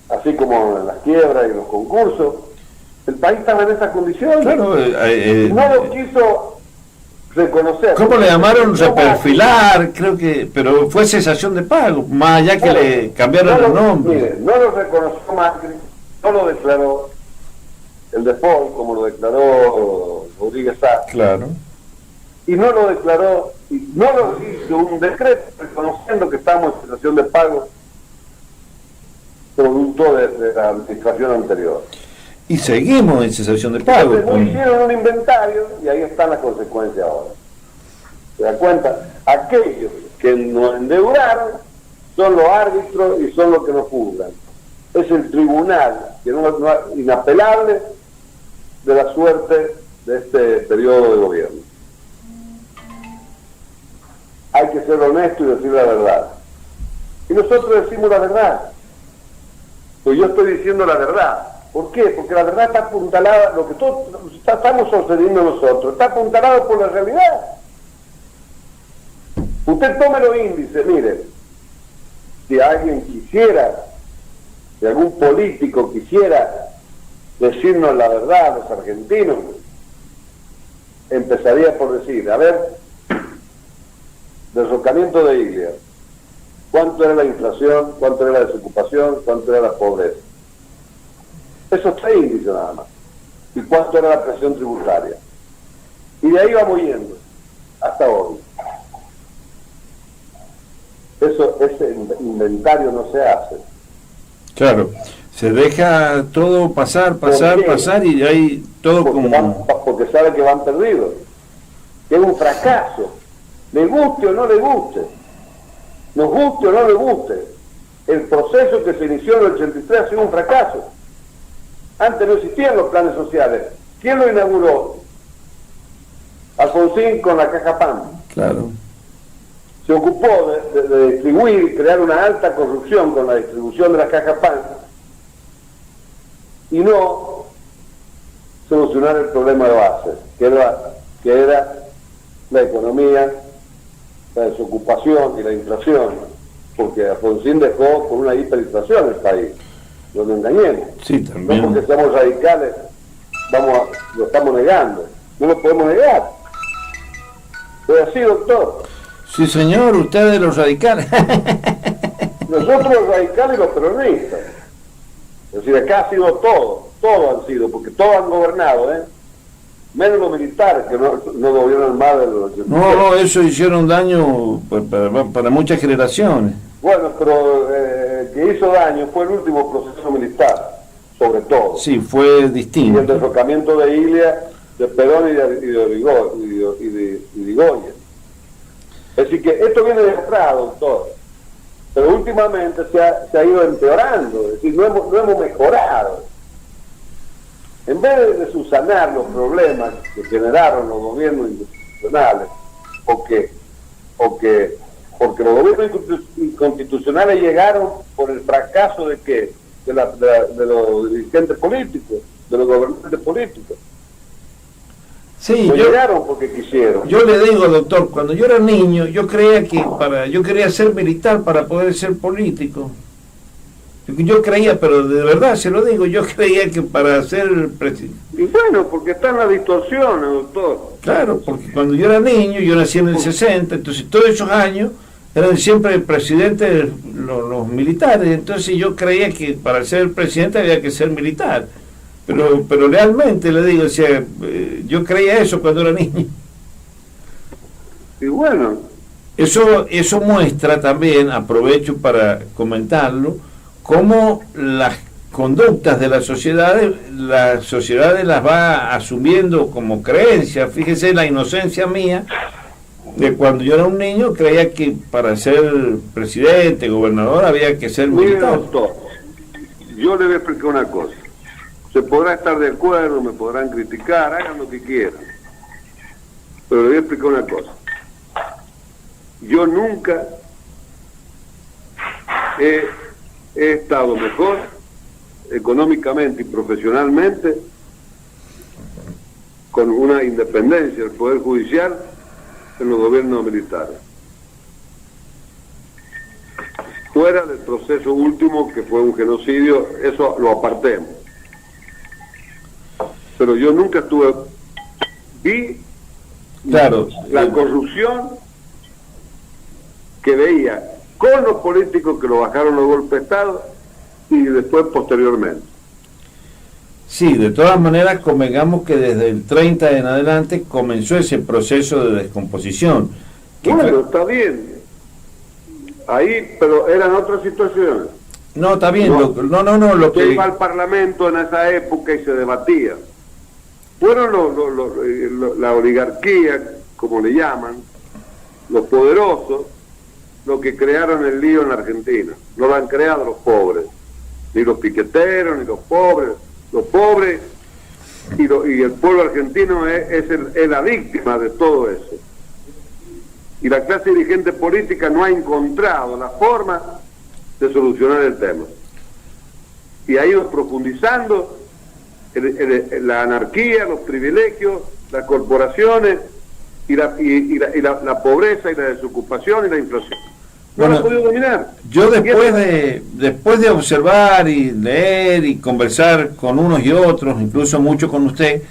así como en las quiebras y los concursos, el país estaba en esas condiciones. Claro, no lo quiso reconocer. ¿Cómo le llamaron? Reperfilar, creo que, pero fue cesación de pago, más allá que le cambiaron el nombre. Mire, no lo reconoció Macri, no lo declaró el default, como lo declaró Rodríguez Sá. Claro. Y no lo declaró, y no lo hizo un decreto reconociendo que estamos en situación de pago producto de la administración anterior. Y seguimos en cesación de pago. Entonces, no hicieron un inventario y ahí están las consecuencias ahora. ¿Se da cuenta? Aquellos que nos endeudaron son los árbitros y son los que nos juzgan. Es el tribunal que inapelable de la suerte de este periodo de gobierno. Hay que ser honesto y decir la verdad. Y nosotros decimos la verdad. Pues yo estoy diciendo la verdad. ¿Por qué? Porque la verdad está apuntalada, lo que todos estamos sosteniendo nosotros, está apuntalado por la realidad. Usted tome los índices, mire, si alguien quisiera, si algún político quisiera decirnos la verdad a los argentinos, empezaría por decir, a ver, derrocamiento de Ilia, ¿cuánto era la inflación? ¿Cuánto era la desocupación? ¿Cuánto era la pobreza? Esos 3 índices nada más. ¿Y cuánto era la presión tributaria? Y de ahí vamos yendo, hasta hoy. Ese inventario no se hace. Claro, se deja todo pasar y hay todo porque sabe que van perdidos. Que es un fracaso. Le guste o no le guste. Nos guste o no le guste. El proceso que se inició en el 83 ha sido un fracaso. Antes no existían los planes sociales. ¿Quién lo inauguró? Alfonsín con la caja PAN. Claro. Se ocupó de distribuir y crear una alta corrupción con la distribución de las cajas PAN y no solucionar el problema de base, que era la economía, la desocupación y la inflación, porque Alfonsín dejó con una hiperinflación el país. No nos engañemos. Sí, también. No porque seamos radicales, lo estamos negando. No lo podemos negar. Pero así, doctor. Sí, señor, ustedes los radicales. Nosotros los radicales y los peronistas. Es decir, acá ha sido todos han sido, porque todos han gobernado, menos los militares, que no gobiernan más de los... No, eso hicieron daño para muchas generaciones. Bueno, pero el que hizo daño fue el último proceso militar, sobre todo. Sí, fue distinto. Y el derrocamiento de Ilia, de Perón y de Irigoyen. Es decir, que esto viene de atrás, doctor. Pero últimamente se ha ido empeorando, es decir, no hemos mejorado. En vez de subsanar los problemas que generaron los gobiernos institucionales, porque los gobiernos inconstitucionales llegaron por el fracaso de los dirigentes políticos, de los gobernantes políticos. Sí, no llegaron porque quisieron. Yo le digo, doctor, cuando yo era niño, yo quería ser militar para poder ser político. Yo creía, pero de verdad se lo digo, yo creía que para ser presidente. Y bueno, porque están las distorsiones, doctor. Claro, porque cuando yo era niño, yo nací en el 60, entonces todos esos años eran siempre presidentes los militares, entonces yo creía que para ser presidente había que ser militar. Pero realmente le digo, o sea, yo creía eso cuando era niño. Y bueno. Eso muestra también, aprovecho para comentarlo, cómo las conductas de las sociedades las va asumiendo como creencias. Fíjese la inocencia mía, de cuando yo era un niño, creía que para ser presidente, gobernador, había que ser militar. Mire, doctor, yo le voy a explicar una cosa. Se podrá estar de acuerdo, me podrán criticar, hagan lo que quieran. Pero le voy a explicar una cosa. Yo nunca he estado mejor económicamente y profesionalmente con una independencia del Poder Judicial en los gobiernos militares. Fuera del proceso último, que fue un genocidio, eso lo apartemos. Pero yo nunca vi claro, la corrupción que veía con los políticos que lo bajaron los golpes de Estado y después posteriormente. Sí, de todas maneras convengamos que desde el 30 en adelante comenzó ese proceso de descomposición. Bueno, está bien. Ahí, pero eran otras situaciones. No, está bien. No, lo que iba al Parlamento en esa época y se debatía. Fueron la oligarquía, como le llaman, los poderosos, los que crearon el lío en la Argentina. No lo han creado los pobres, ni los piqueteros, ni los pobres. Los pobres y el pueblo argentino es la víctima de todo eso. Y la clase dirigente política no ha encontrado la forma de solucionar el tema. Y ha ido profundizando la anarquía, los privilegios, las corporaciones y la pobreza y la desocupación y la inflación. No lo ha podido dominar. Yo después de observar y leer y conversar con unos y otros, incluso mucho con usted,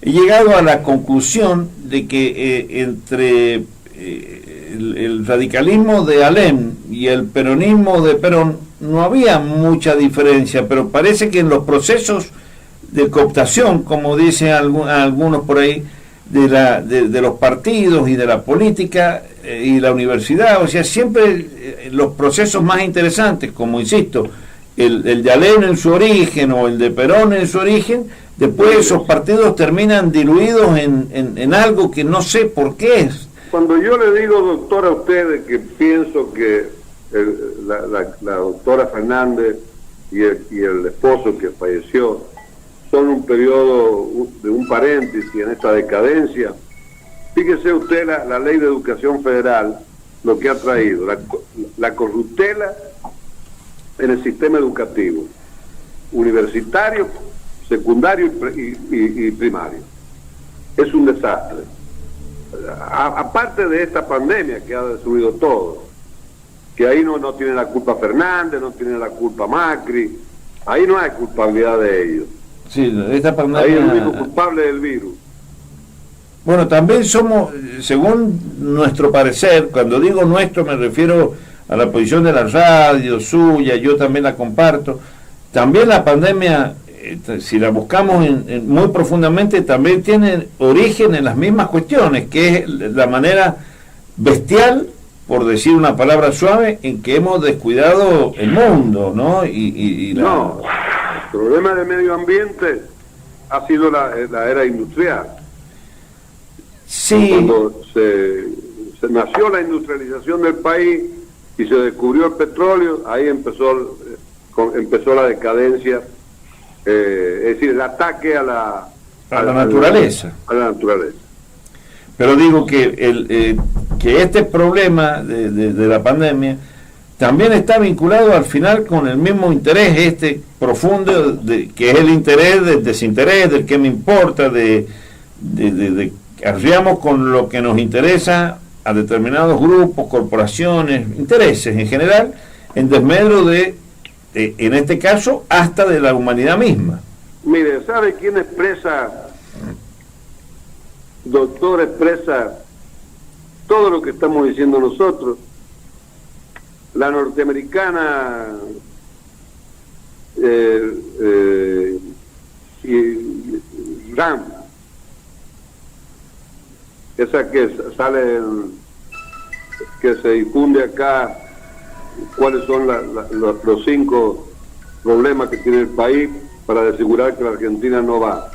he llegado a la conclusión de que entre el radicalismo de Alem y el peronismo de Perón no había mucha diferencia, pero parece que en los procesos de cooptación, como dicen algunos por ahí, de los partidos y de la política y la universidad, o sea, siempre los procesos más interesantes, como insisto, el de Alem en su origen o el de Perón en su origen, después esos partidos terminan diluidos en algo que no sé por qué es. Cuando yo le digo, doctor, a ustedes que pienso que la doctora Fernández y el esposo que falleció son un periodo de un paréntesis en esta decadencia, fíjese usted la ley de educación federal, lo que ha traído, la corruptela en el sistema educativo, universitario, secundario y primario. Es un desastre. Aparte de esta pandemia que ha destruido todo, que ahí no tiene la culpa Fernández, no tiene la culpa Macri, ahí no hay culpabilidad de ellos. Sí, esta pandemia... Ahí el único culpable es el virus. Bueno, también somos, según nuestro parecer, cuando digo nuestro me refiero a la posición de la radio, suya, yo también la comparto, también la pandemia, si la buscamos muy profundamente, también tiene origen en las mismas cuestiones, que es la manera bestial, por decir una palabra suave, en que hemos descuidado el mundo, ¿no? No, el problema del medio ambiente ha sido la era industrial. Sí. Cuando se nació la industrialización del país y se descubrió el petróleo, ahí empezó la decadencia, es decir, el ataque a la naturaleza. A la naturaleza. Pero digo que este problema de la pandemia también está vinculado al final con el mismo interés profundo, que es el interés del desinterés, del que me importa, de arriamos con lo que nos interesa a determinados grupos, corporaciones, intereses en general, en desmedro en este caso, hasta de la humanidad misma. Mire, ¿sabe quién expresa, doctor, expresa todo lo que estamos diciendo nosotros? La norteamericana RAM, esa que sale, que se difunde acá, cuáles son los 5 problemas que tiene el país para asegurar que la Argentina no va.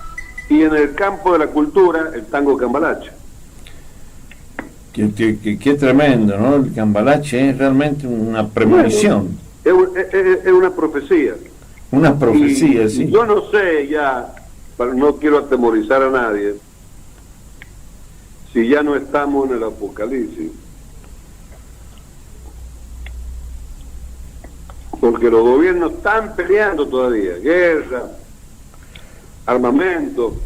Y en el campo de la cultura, el tango cambalache. Qué tremendo, ¿no? El cambalache es realmente una premonición. Bueno, es una profecía. Una profecía, sí. Yo no sé ya, no quiero atemorizar a nadie, si ya no estamos en el apocalipsis. Porque los gobiernos están peleando todavía, guerra, armamento.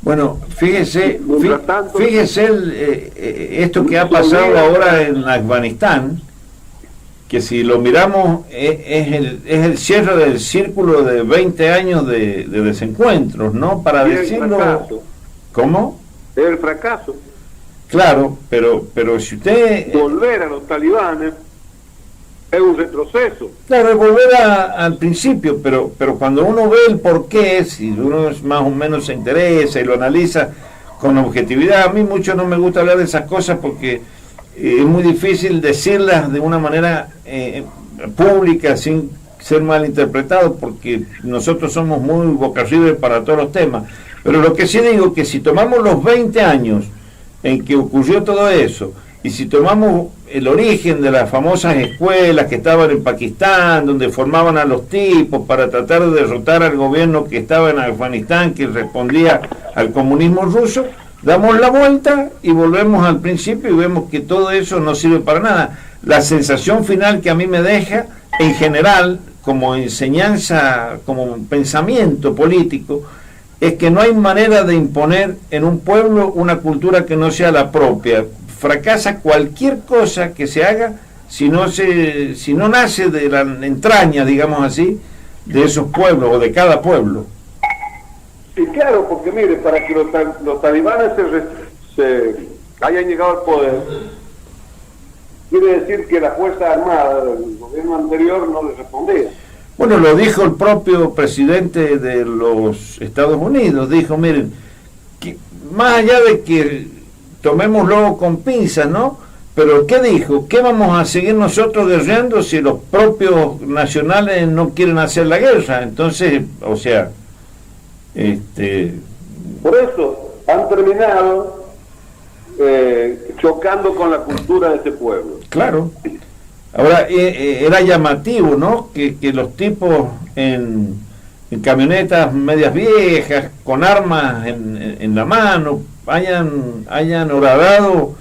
Bueno, fíjese, Mientras tanto, esto que ha pasado ahora en Afganistán, que si lo miramos es el cierre del círculo de 20 años de desencuentros, ¿no? Para decirlo... fracaso. ¿Cómo? Es el fracaso. Claro, pero si usted... Volver a los talibanes es un retroceso. Claro, es volver al principio, pero cuando uno ve el porqué, si uno más o menos se interesa y lo analiza con objetividad, a mí mucho no me gusta hablar de esas cosas porque es muy difícil decirlas de una manera pública sin ser mal interpretado, porque nosotros somos muy boca arriba para todos los temas. Pero lo que sí digo que si tomamos los 20 años en que ocurrió todo eso, y si tomamos el origen de las famosas escuelas que estaban en Pakistán, donde formaban a los tipos para tratar de derrotar al gobierno que estaba en Afganistán, que respondía al comunismo ruso, damos la vuelta y volvemos al principio y vemos que todo eso no sirve para nada. La sensación final que a mí me deja, en general, como enseñanza, como pensamiento político, es que no hay manera de imponer en un pueblo una cultura que no sea la propia. Fracasa cualquier cosa que se haga si no nace de la entraña, digamos así, de esos pueblos o de cada pueblo. Y claro, porque mire, para que los talibanes se hayan llegado al poder, quiere decir que la Fuerza Armada del gobierno anterior no les respondía. Bueno, lo dijo el propio presidente de los Estados Unidos, dijo, miren, que más allá de que tomémoslo con pinzas, ¿no? Pero ¿qué dijo? ¿Qué vamos a seguir nosotros guerreando si los propios nacionales no quieren hacer la guerra? Entonces, o sea, por eso han terminado chocando con la cultura de ese pueblo. Claro. Ahora, era llamativo, ¿no? Que los tipos en camionetas medias viejas, con armas en la mano, hayan horadado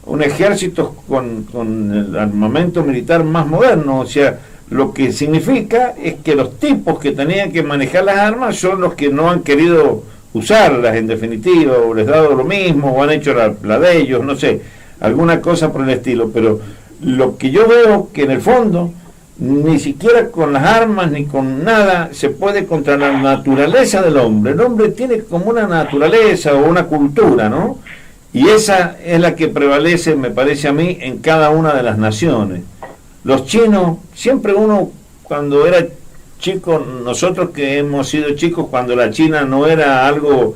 un ejército con el armamento militar más moderno. O sea, lo que significa es que los tipos que tenían que manejar las armas son los que no han querido usarlas, en definitiva, o les ha dado lo mismo, o han hecho la de ellos, no sé, alguna cosa por el estilo. Pero lo que yo veo que en el fondo ni siquiera con las armas ni con nada se puede contra la naturaleza del hombre. El hombre tiene como una naturaleza o una cultura, ¿no? Y esa es la que prevalece, me parece a mí, en cada una de las naciones. Los chinos, siempre uno cuando era chico, nosotros que hemos sido chicos cuando la China no era algo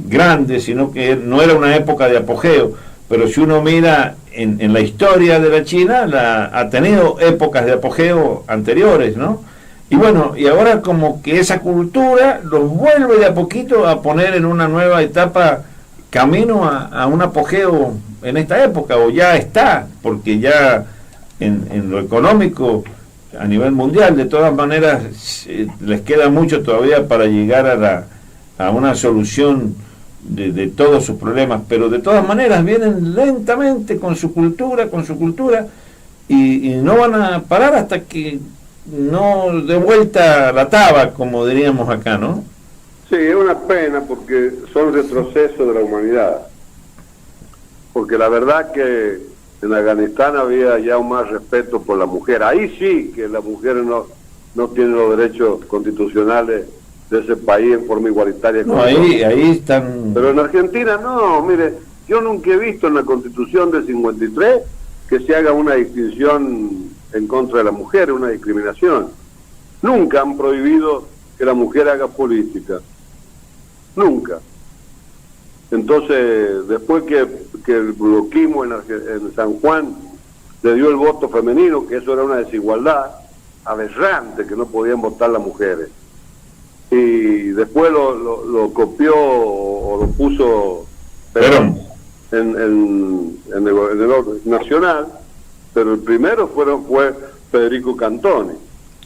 grande, sino que no era una época de apogeo, pero si uno mira en la historia de la China, ha tenido épocas de apogeo anteriores, ¿no? Y bueno, y ahora como que esa cultura los vuelve de a poquito a poner en una nueva etapa, camino a un apogeo en esta época, o ya está, porque ya en lo económico a nivel mundial, de todas maneras, les queda mucho todavía para llegar a una solución de todos sus problemas, pero de todas maneras vienen lentamente con su cultura, y no van a parar hasta que no dé vuelta la taba, como diríamos acá, ¿no? Sí, es una pena porque son retrocesos de la humanidad, porque la verdad que en Afganistán había ya un más respeto por la mujer. Ahí sí que las mujeres no tienen los derechos constitucionales de ese país en forma igualitaria. No, ahí están... Pero en Argentina no, mire, yo nunca he visto en la Constitución del 53 que se haga una distinción en contra de la mujer, una discriminación. Nunca han prohibido que la mujer haga política. Nunca. Entonces, después que el bloquismo en San Juan le dio el voto femenino, que eso era una desigualdad aberrante, que no podían votar las mujeres. Y después lo copió o lo puso Perón en el orden nacional, pero el primero fue Federico Cantoni.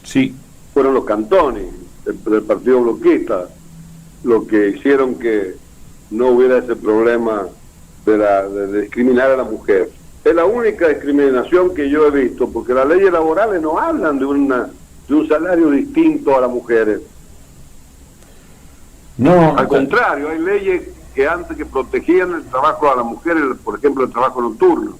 Sí. Fueron los Cantoni del Partido Bloquista lo que hicieron que no hubiera ese problema de discriminar a la mujer. Es la única discriminación que yo he visto, porque las leyes laborales no hablan de un salario distinto a las mujeres. No, Al contrario, hay leyes que antes que protegían el trabajo a las mujeres, por ejemplo, el trabajo nocturno,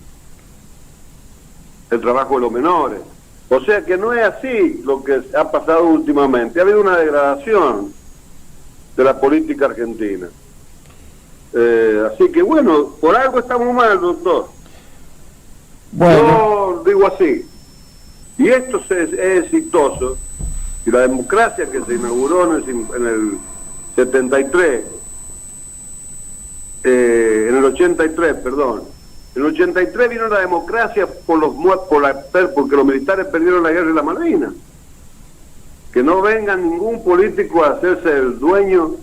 el trabajo de los menores. O sea que no es así lo que ha pasado últimamente. Ha habido una degradación de la política argentina. Así que bueno, por algo estamos mal, doctor. bueno, Yo digo así. Y esto es exitoso. Y la democracia que se inauguró en el 73, en el 83, perdón. En el 83 vino la democracia porque los militares perdieron la guerra de la Malvinas. Que no venga ningún político a hacerse el dueño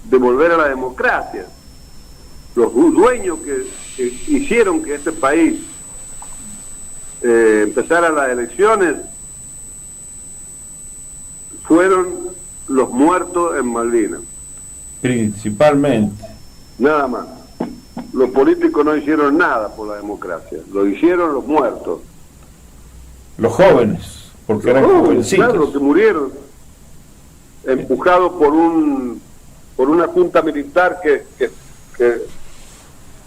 de volver a la democracia. Los dueños que hicieron que este país empezara las elecciones fueron los muertos en Malvinas. principalmente. Nada más. Los políticos no hicieron nada por la democracia, lo hicieron los muertos. Los jóvenes, porque Los eran jóvenes, jovencitos. claro, los que murieron, empujados por una junta militar que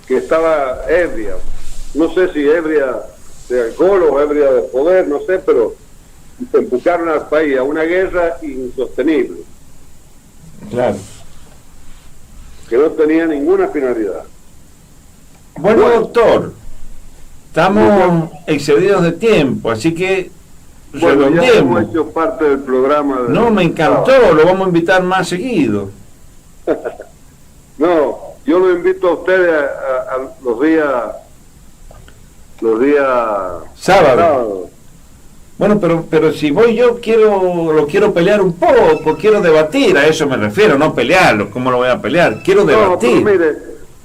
estaba ebria. No sé si ebria de alcohol o ebria de poder, no sé, pero empujaron al país a una guerra insostenible, Claro. que no tenía ninguna finalidad. Bueno, doctor, estamos excedidos de tiempo, así que Bueno, ya hemos redondeemos. hecho parte del programa. No, me encantó, lo vamos a invitar más seguido. No, yo lo invito a ustedes a los días Sábado. sábados. Bueno, pero si voy yo lo quiero pelear un poco, quiero debatir, a eso me refiero, no pelearlo, ¿cómo lo voy a pelear? Quiero No, pero debatir. mire,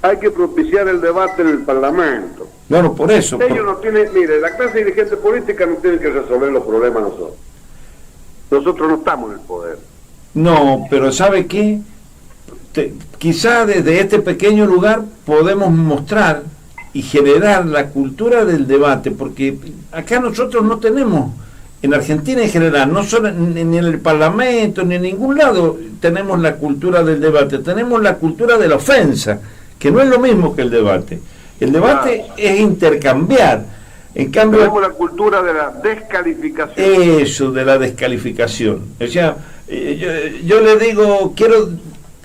hay que propiciar el debate en el Parlamento. Bueno, por eso. Ellos no tienen, mire, la clase dirigente política no tiene que resolver los problemas nosotros. Nosotros no estamos en el poder. No, pero ¿sabe qué? Quizá desde este pequeño lugar podemos mostrar y generar la cultura del debate, porque acá nosotros no tenemos, en Argentina en general, no solo ni en el Parlamento, ni en ningún lado tenemos la cultura del debate, tenemos la cultura de la ofensa, que no es lo mismo que el debate. El debate es intercambiar, en cambio... Tenemos la cultura de la descalificación. Eso, de la descalificación. O sea, yo le digo, quiero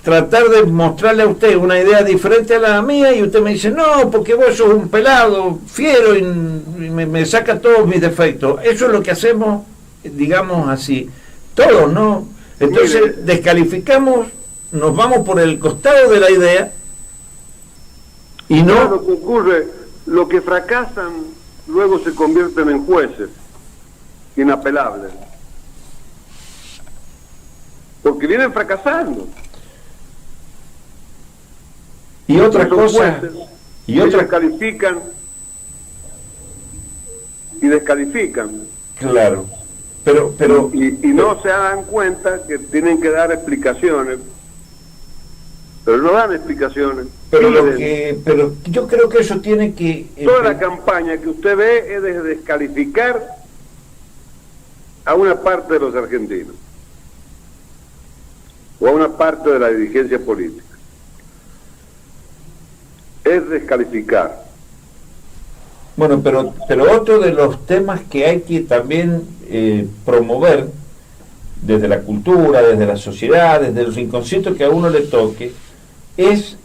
tratar de mostrarle a usted una idea diferente a la mía y usted me dice, no, porque vos sos un pelado, fiero y me saca todos mis defectos. Eso es lo que hacemos, digamos así, todos, ¿no? Entonces Mire, descalificamos, nos vamos por el costado de la idea y no... Lo que ocurre, lo que fracasan luego se convierten en jueces inapelables. Porque vienen fracasando. Y otra Son cosa... jueces, Y ellos otra... califican y descalifican. Claro. Pero Y no se dan cuenta que tienen que dar explicaciones, pero no dan explicaciones. pero yo creo que eso tiene que Toda la campaña que usted ve es de descalificar a una parte de los argentinos o a una parte de la dirigencia política. Es descalificar. bueno, pero otro de los temas que hay que también promover desde la cultura, desde la sociedad, desde los inconscientes que a uno le toque, es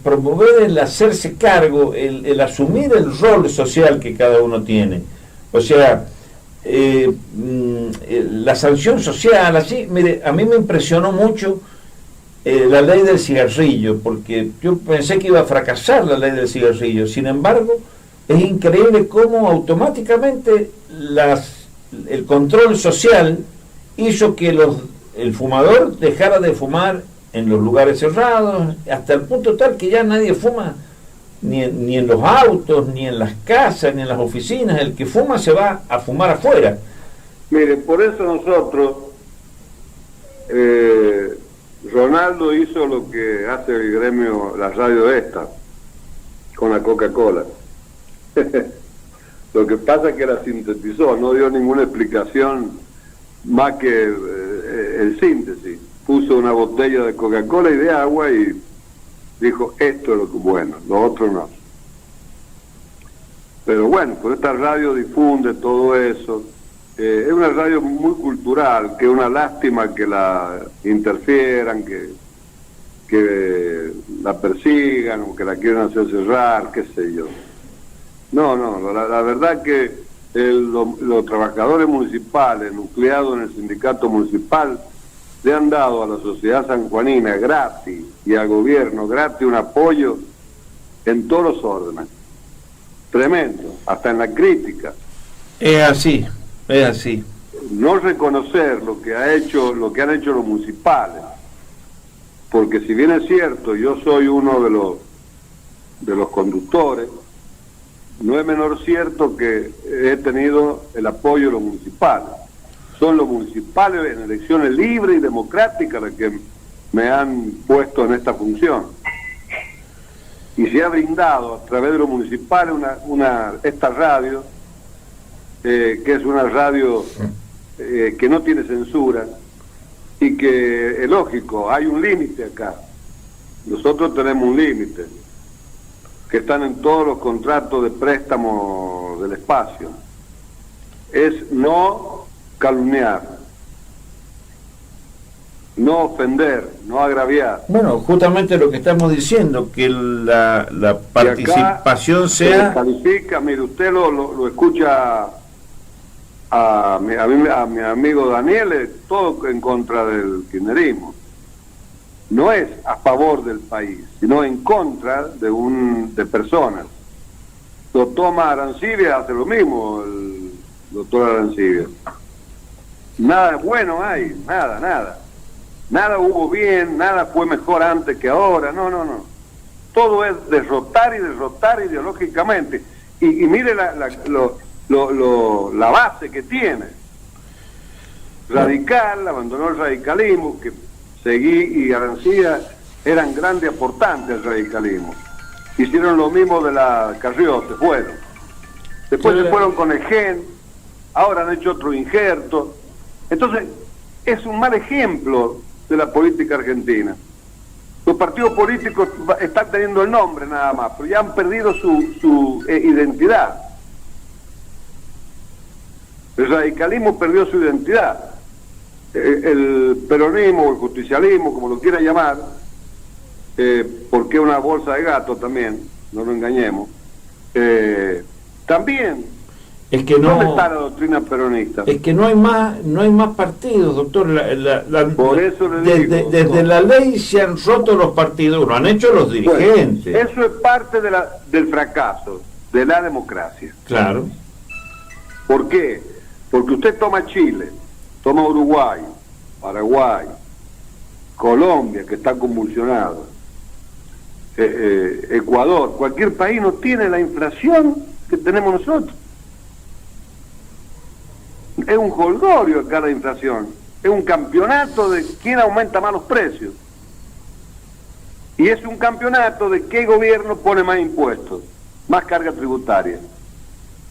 promover el hacerse cargo, el asumir el rol social que cada uno tiene. O sea, la sanción social, así, mire, a mí me impresionó mucho la ley del cigarrillo, porque yo pensé que iba a fracasar la ley del cigarrillo. Sin embargo, es increíble cómo automáticamente el control social hizo que el fumador dejara de fumar en los lugares cerrados, hasta el punto tal que ya nadie fuma ni en los autos, ni en las casas, ni en las oficinas. El que fuma se va a fumar afuera. Mire, por eso nosotros, Ronaldo hizo lo que hace el gremio, la radio esta, con la Coca-Cola. Lo que pasa es que la sintetizó, no dio ninguna explicación más que el síntesis. puso una botella de Coca-Cola y de agua y dijo, esto es lo que bueno, lo otro no. Pero bueno, por esta radio difunde todo eso. Es una radio muy cultural, que es una lástima que la interfieran, que la persigan o que la quieran hacer cerrar, qué sé yo. No, la verdad que los trabajadores municipales nucleados en el sindicato municipal le han dado a la sociedad sanjuanina gratis y al gobierno gratis un apoyo en todos los órdenes. Tremendo, hasta en la crítica. Es así, es así. No reconocer lo que han hecho los municipales, porque si bien es cierto, yo soy uno de los conductores, no es menor cierto que he tenido el apoyo de los municipales. Son los municipales en elecciones libres y democráticas los que me han puesto en esta función. Y se ha brindado a través de los municipales esta radio, que es una radio que no tiene censura y que es lógico, hay un límite acá. Nosotros tenemos un límite, que están en todos los contratos de préstamo del espacio. Es no calumniar, no ofender, no agraviar. Bueno, justamente lo que estamos diciendo, que la participación sea... Se califica, mire, usted lo escucha a mi amigo Daniel, todo en contra del kirchnerismo. No es a favor del país, sino en contra de personas. Doctor Arancibia hace lo mismo, el doctor Arancibia. Nada bueno hay, nada. Nada hubo bien, nada fue mejor antes que ahora, no. Todo es derrotar ideológicamente. Y mire la base que tiene. Radical, abandonó el radicalismo, que Seguí y Arancía eran grandes aportantes al radicalismo. Hicieron lo mismo de la Carrió, se fueron. Después se fueron con el GEN, ahora han hecho otro injerto. Entonces, es un mal ejemplo de la política argentina. Los partidos políticos están teniendo el nombre nada más, pero ya han perdido su identidad. El radicalismo perdió su identidad. El peronismo, el justicialismo, como lo quiera llamar, porque es una bolsa de gato también, no nos engañemos, también. Es que no, ¿dónde está la doctrina peronista? Es que no hay más partidos, doctor. Por eso le digo, desde la ley se han roto los partidos, lo han hecho los dirigentes. Bueno, eso es parte del fracaso de la democracia. Claro. ¿Por qué? Porque usted toma Chile, toma Uruguay, Paraguay, Colombia, que está convulsionado, Ecuador, cualquier país no tiene la inflación que tenemos nosotros. Es un jolgorio acá la inflación, es un campeonato de quién aumenta más los precios. Y es un campeonato de qué gobierno pone más impuestos, más carga tributaria.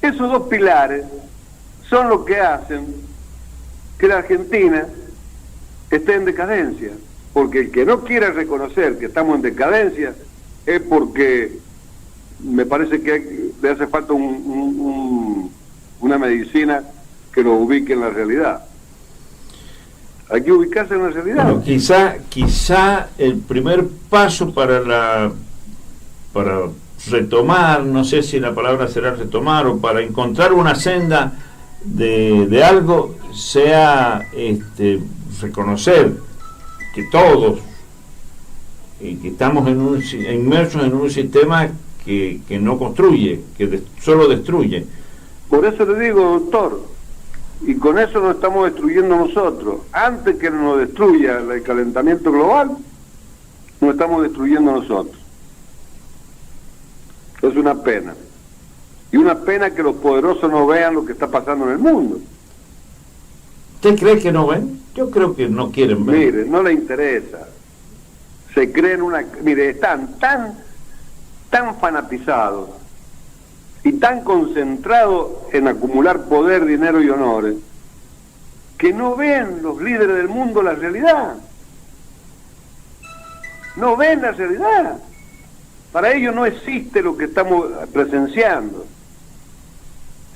Esos dos pilares son los que hacen que la Argentina esté en decadencia, porque el que no quiere reconocer que estamos en decadencia es porque me parece que le hace falta una medicina que lo ubique en la realidad. Hay que ubicarse en la realidad. Bueno, quizá el primer paso para retomar, no sé si la palabra será retomar, o para encontrar una senda de algo, sea reconocer que todos que estamos inmersos en un sistema que no construye, que solo destruye. Por eso le digo, doctor, y con eso nos estamos destruyendo nosotros. Antes que nos destruya el calentamiento global, nos estamos destruyendo nosotros. Es una pena. Y una pena que los poderosos no vean lo que está pasando en el mundo. ¿Usted cree que no ven? Yo creo que no quieren ver. Mire, no le interesa. Se creen Mire, están tan fanatizados y tan concentrados en acumular poder, dinero y honores, que no ven los líderes del mundo la realidad. no ven la realidad. Para ellos no existe lo que estamos presenciando.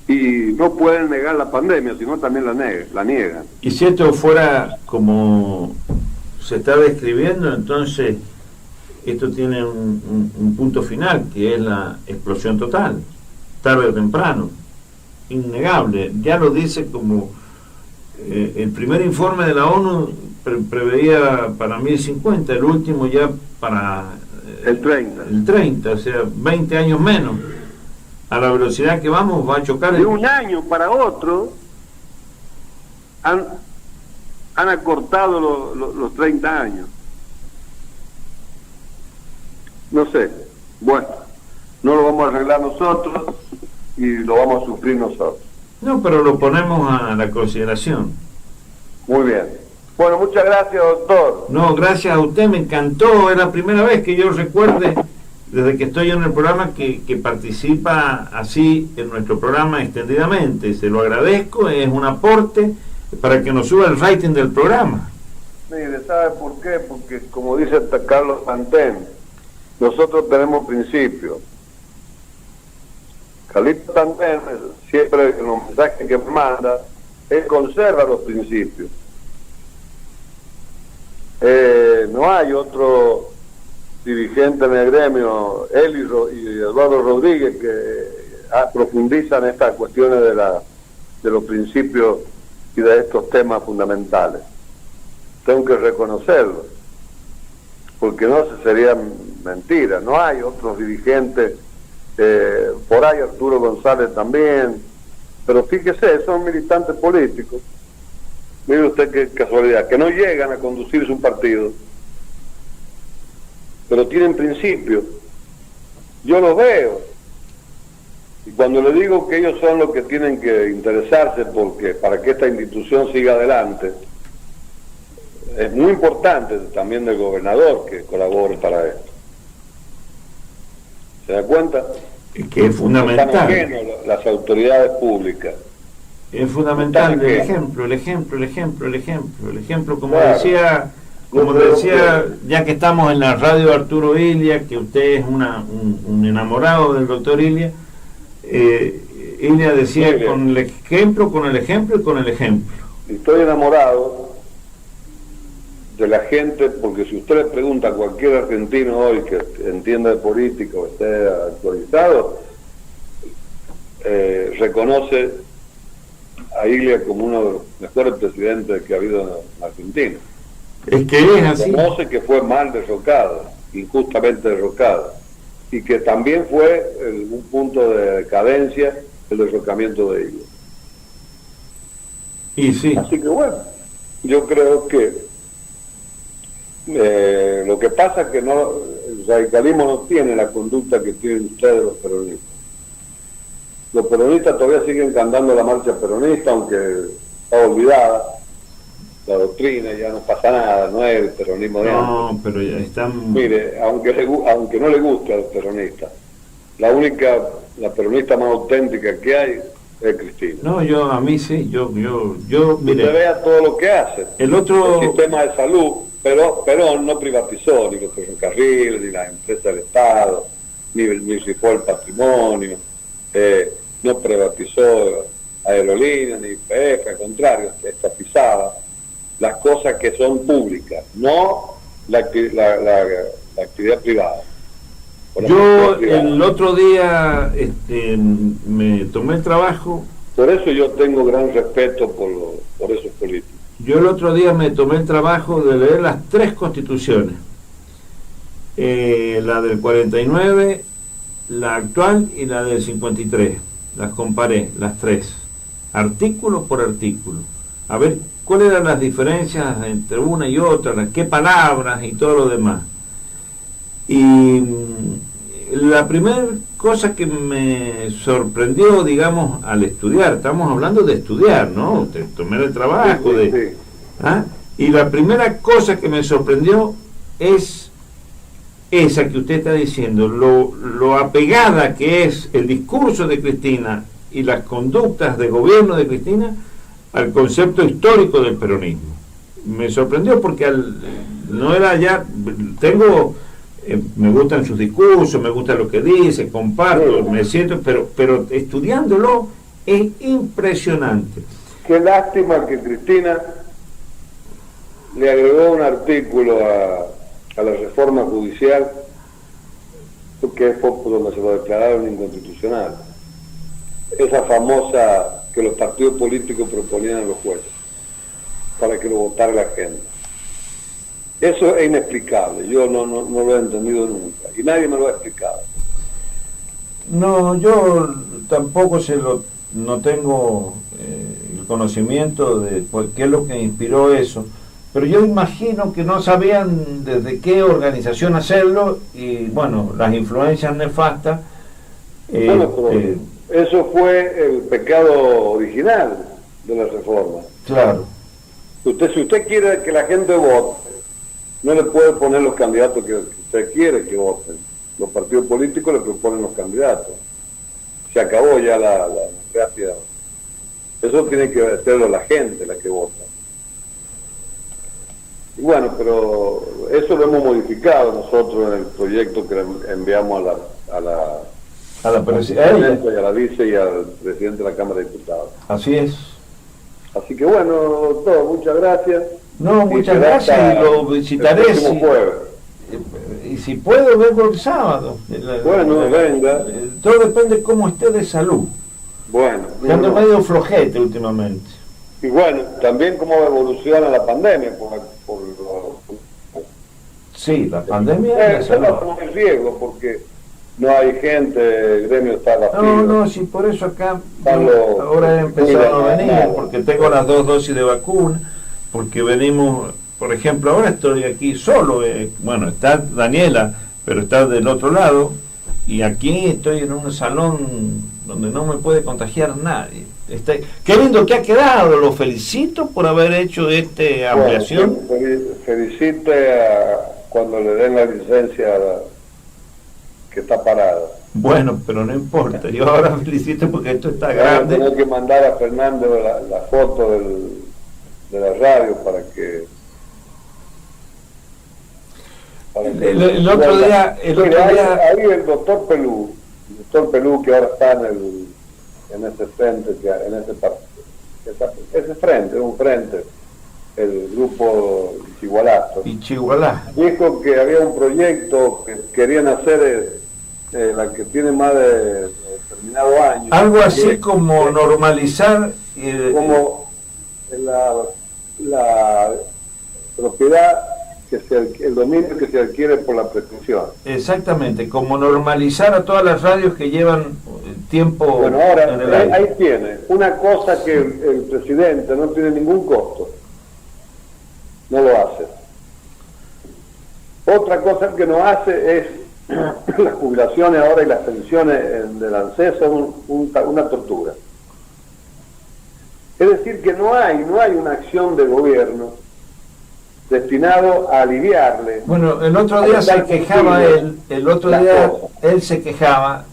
Y no pueden negar la pandemia, sino también la niegan. Y si esto fuera como se está describiendo, entonces esto tiene un punto final, que es la explosión total, tarde o temprano, innegable. Ya lo dice como el primer informe de la ONU preveía para 1050, el último ya para el 30. El 30, o sea, 20 años menos. A la velocidad que vamos va a chocar. De un año para otro han acortado los 30 años. No sé, bueno, no lo vamos a arreglar nosotros y lo vamos a sufrir nosotros. No, pero lo ponemos a la consideración. Muy bien. Bueno, muchas gracias, doctor. No, gracias a usted, me encantó, es la primera vez que yo recuerde, desde que estoy en el programa, que participa así en nuestro programa extendidamente. Se lo agradezco, es un aporte para que nos suba el rating del programa. Mire, ¿sabe por qué? Porque, como dice Carlos Pantén, nosotros tenemos principios. Carlito Pantén, siempre en los mensajes que me manda, él conserva los principios. No hay otro dirigente en el gremio, él y Eduardo Rodríguez, que profundizan estas cuestiones de los principios y de estos temas fundamentales. Tengo que reconocerlo, porque no sería mentira. No hay otros dirigentes, por ahí Arturo González también, pero fíjese, son militantes políticos. Mire usted qué casualidad, que no llegan a conducirse un partido, pero tienen principios. Yo los veo, y cuando le digo que ellos son los que tienen que interesarse para que esta institución siga adelante, es muy importante también del gobernador que colabore para esto. ¿Se da cuenta? Es que es fundamental. Están ajenos las autoridades públicas. Es fundamental el ejemplo, como decía, ya que estamos en la radio Arturo Ilia, que usted es un enamorado del doctor Ilia, Ilia decía con el ejemplo y con el ejemplo. Estoy enamorado de la gente, porque si usted le pregunta a cualquier argentino hoy que entienda de política o esté actualizado, reconoce a Ilia como uno de los mejores presidentes que ha habido en Argentina. Es que es así. Reconoce que fue mal derrocado, injustamente derrocado, y que también fue un punto de decadencia el derrocamiento de Ilia. Y sí. Así que bueno, yo creo que lo que pasa es que el radicalismo no tiene la conducta que tienen ustedes los peronistas. Los peronistas todavía siguen cantando la marcha peronista, aunque está olvidada la doctrina, ya no pasa nada, no es el peronismo de antes. No, pero ya están... Mire, aunque no le guste a los peronistas, la peronista más auténtica que hay es Cristina. No, a mí sí, yo mire... Usted vea todo lo que hace. El sistema de salud, pero Perón no privatizó ni los ferrocarriles, ni las empresas del Estado, ni rifó el patrimonio, no privatizó aerolíneas, ni IPF, al contrario, estatizaba las cosas que son públicas, no la actividad privada. El otro día me tomé el trabajo. Por eso yo tengo gran respeto por esos políticos. Yo el otro día me tomé el trabajo de leer las 3 constituciones. La del 49, la actual y la del 53. Las comparé, las 3, artículo por artículo, a ver cuáles eran las diferencias entre una y otra, qué palabras y todo lo demás. Y la primera cosa que me sorprendió, digamos, al estudiar, estamos hablando de estudiar, ¿no? De tomar el trabajo, sí. Y la primera cosa que me sorprendió es esa que usted está diciendo, lo apegada que es el discurso de Cristina y las conductas de gobierno de Cristina al concepto histórico del peronismo. Me sorprendió porque no era ya, me gustan sus discursos, me gusta lo que dice, comparto, me siento, pero estudiándolo es impresionante. Qué lástima que Cristina le agregó un artículo a la reforma judicial, que es donde se lo declararon inconstitucional. Esa famosa que los partidos políticos proponían a los jueces para que lo votara la gente. Eso es inexplicable, yo no lo he entendido nunca y nadie me lo ha explicado. No, yo tampoco no tengo el conocimiento de qué es lo que inspiró eso, pero yo imagino que no sabían desde qué organización hacerlo y bueno, las influencias nefastas. Bueno, pero eso fue el pecado original de la reforma. Claro. Si usted quiere que la gente vote, no le puede poner los candidatos que usted quiere que voten. Los partidos políticos le proponen los candidatos. Se acabó ya la democracia. Eso tiene que hacerlo la gente, la que vota. Y bueno, pero eso lo hemos modificado nosotros en el proyecto que enviamos a la presidenta y a la vice y al presidente de la Cámara de Diputados. Así es. Así que bueno, doctor, muchas gracias. No, muchas gracias y lo visitaré. Y si puedo, vengo el sábado. Bueno, venga. Todo depende de cómo esté de salud. Bueno. Ando medio flojete últimamente. Y bueno, también cómo evoluciona la pandemia. Sí, la pandemia. Eso no es riesgo porque no hay gente, el gremio está vacío. No, sí, por eso acá ahora he empezado a venir, porque tengo las 2 dosis de vacuna, porque venimos, por ejemplo, ahora estoy aquí solo, bueno, está Daniela, pero está del otro lado, y aquí estoy en un salón donde no me puede contagiar nadie. Qué lindo que ha quedado, lo felicito por haber hecho esta ampliación. Bueno, felicite cuando le den la licencia que está parado. Bueno, pero no importa, yo ahora felicito porque esto está grande. Tengo que mandar a Fernando la foto de la radio para que... El otro día... Ahí el doctor Pelú que ahora está en ese frente, ese frente, un frente, el grupo Ichigualá, dijo que había un proyecto que querían hacer la que tiene más de determinado año. Algo así como normalizar como la propiedad, el dominio que se adquiere por la prescripción. Exactamente, como normalizar a todas las radios que llevan tiempo. Bueno, ahora en el aire. Ahí tiene una cosa que el presidente no tiene ningún costo, no lo hace. Otra cosa que no hace es las jubilaciones ahora y las pensiones del ANSES son una tortura. Es decir, que no hay una acción de gobierno destinado a aliviarle. Bueno, el otro día se quejaba él se quejaba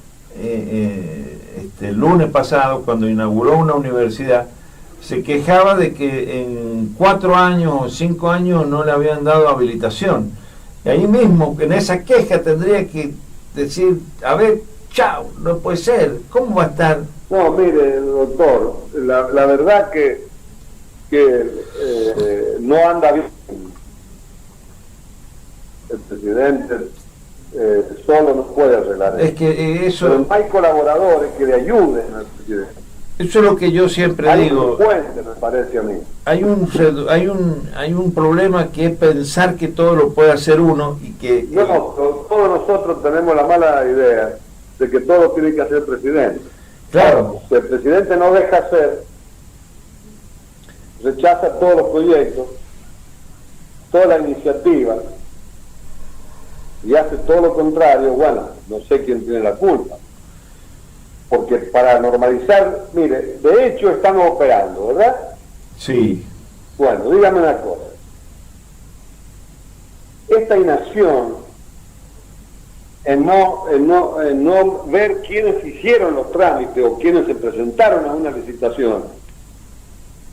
el lunes pasado cuando inauguró una universidad, se quejaba de que en 4 años o 5 años no le habían dado habilitación. Y ahí mismo, en esa queja tendría que decir, a ver, chao, no puede ser, ¿cómo va a estar? No, mire, doctor, la verdad que no anda bien. El presidente solo no puede arreglar eso. Es que eso... Pero hay colaboradores que le ayuden al presidente. Eso es lo que yo siempre digo. Un puente, me parece a mí. Hay un problema que es pensar que todo lo puede hacer uno y que... No, todos nosotros tenemos la mala idea de que todo tiene que hacer el presidente. Claro. Si el presidente no deja hacer, rechaza todos los proyectos, toda la iniciativa, y hace todo lo contrario, bueno, no sé quién tiene la culpa. Porque para normalizar, mire, de hecho estamos operando, ¿verdad? Sí. Bueno, dígame una cosa. Esta inacción en no ver quiénes hicieron los trámites o quiénes se presentaron a una licitación,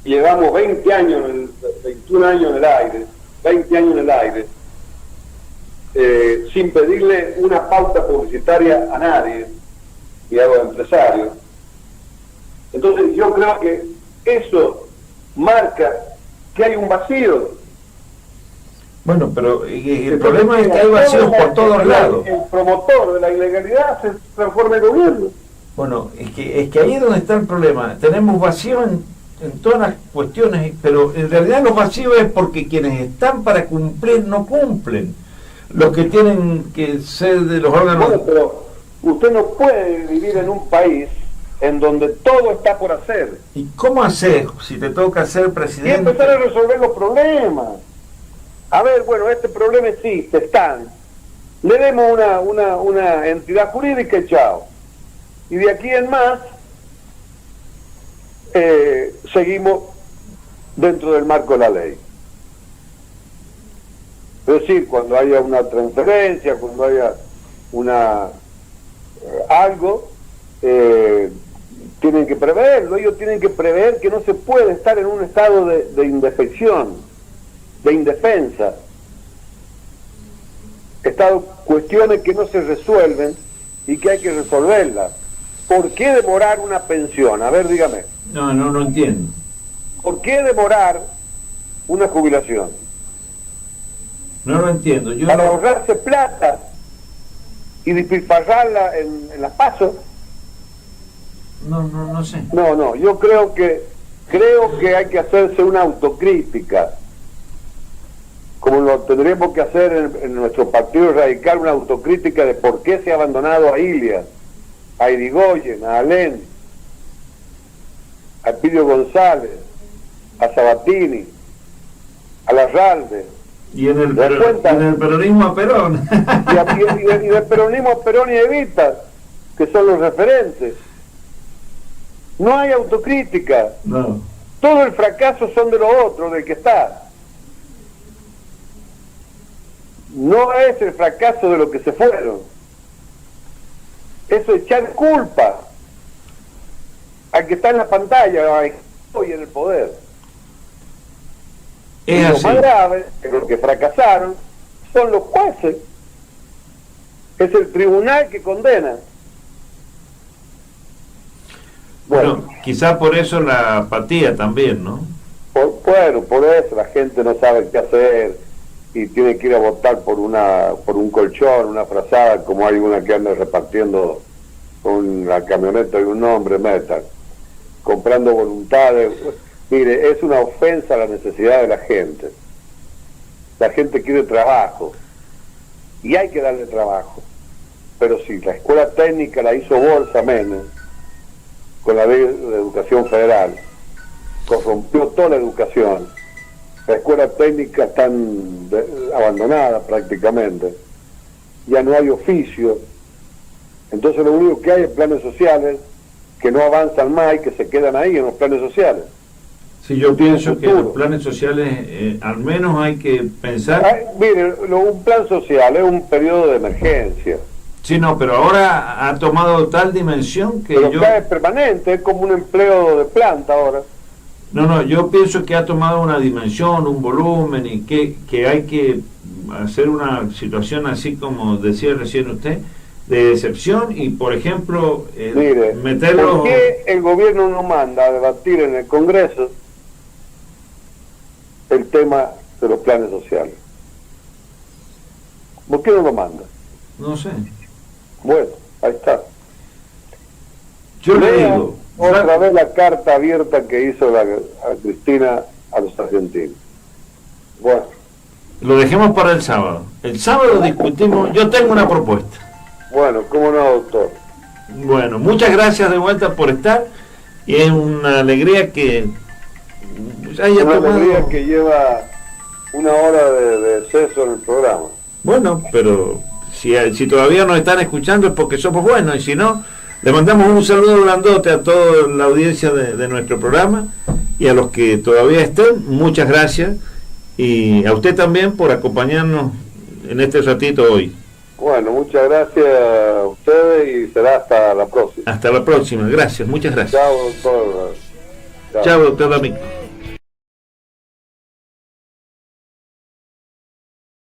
llevamos 21 años en el aire, 20 años en el aire, sin pedirle una pauta publicitaria a nadie, y a los empresarios. Entonces yo creo que eso marca que hay un vacío. Bueno, pero el problema es que hay vacíos por todos lados. El promotor de la ilegalidad se transforma en gobierno. Bueno, es que ahí es donde está el problema. Tenemos vacío en todas las cuestiones, pero en realidad los vacíos es porque quienes están para cumplir no cumplen. Los que tienen que ser de los órganos... Bueno, pero usted no puede vivir en un país en donde todo está por hacer. ¿Y cómo hacer si te toca ser presidente? Y empezar a resolver los problemas. A ver, bueno, este problema existe, están. Le demos una entidad jurídica y chao. Y de aquí en más, seguimos dentro del marco de la ley. Es decir, cuando haya una transferencia, cuando haya algo, tienen que preverlo. Ellos tienen que prever que no se puede estar en un estado de indefección, de indefensa. Cuestiones que no se resuelven y que hay que resolverlas. ¿Por qué demorar una pensión? A ver, dígame. No entiendo. ¿Por qué demorar una jubilación? No lo entiendo. Para ahorrarse plata y despilfarrarla en las pasos. No sé. No, yo creo que hay que hacerse una autocrítica, como lo tendríamos que hacer en nuestro partido radical, una autocrítica de por qué se ha abandonado a Ilias, a Irigoyen, a Alén, a Elpidio González, a Sabatini, a Larralde. Y en el peronismo a Perón. y del peronismo a Perón y Evita, que son los referentes. No hay autocrítica. No. Todo el fracaso son de los otros, del que está. No es el fracaso de los que se fueron. Eso es echar culpa al que está en la pantalla hoy en el poder. Y lo más grave, los que fracasaron, son los jueces. Es el tribunal que condena. Bueno, quizá por eso la apatía también, ¿no? Por eso la gente no sabe qué hacer y tiene que ir a votar por un colchón, una frazada, como hay una que anda repartiendo con la camioneta de un hombre metal, comprando voluntades. Mire, es una ofensa a la necesidad de la gente. La gente quiere trabajo y hay que darle trabajo. Pero si la escuela técnica la hizo Bolsa Menem con la ley de educación federal, corrompió toda la educación, la escuela técnica está abandonada prácticamente, ya no hay oficio, entonces lo único que hay es planes sociales que no avanzan más y que se quedan ahí en los planes sociales. Sí, yo pienso que los planes sociales, al menos hay que pensar... Mire, un plan social es un periodo de emergencia. Sí, no, pero ahora ha tomado tal dimensión que pero es permanente, es como un empleo de planta ahora. No, yo pienso que ha tomado una dimensión, un volumen, y que hay que hacer una situación así como decía recién usted, de excepción, y por ejemplo, mire, meterlo... ¿por qué el gobierno no manda a debatir en el Congreso el tema de los planes sociales? ¿Por qué no lo manda? No sé. Bueno, ahí está. Yo le digo... Otra vez la carta abierta que hizo a Cristina a los argentinos. Bueno. Lo dejemos para el sábado. El sábado discutimos... Yo tengo una propuesta. Bueno, cómo no, doctor. Bueno, muchas gracias de vuelta por estar. Y es una alegría que... alegría que lleva una hora de exceso en el programa. Bueno, pero si todavía nos están escuchando es porque somos buenos, y si no, le mandamos un saludo grandote a toda la audiencia de nuestro programa, y a los que todavía estén, muchas gracias, y a usted también por acompañarnos en este ratito hoy. Bueno, muchas gracias a ustedes y será hasta la próxima. Hasta la próxima, gracias, muchas gracias. Chao, doctor. Chao, doctor D'Amico.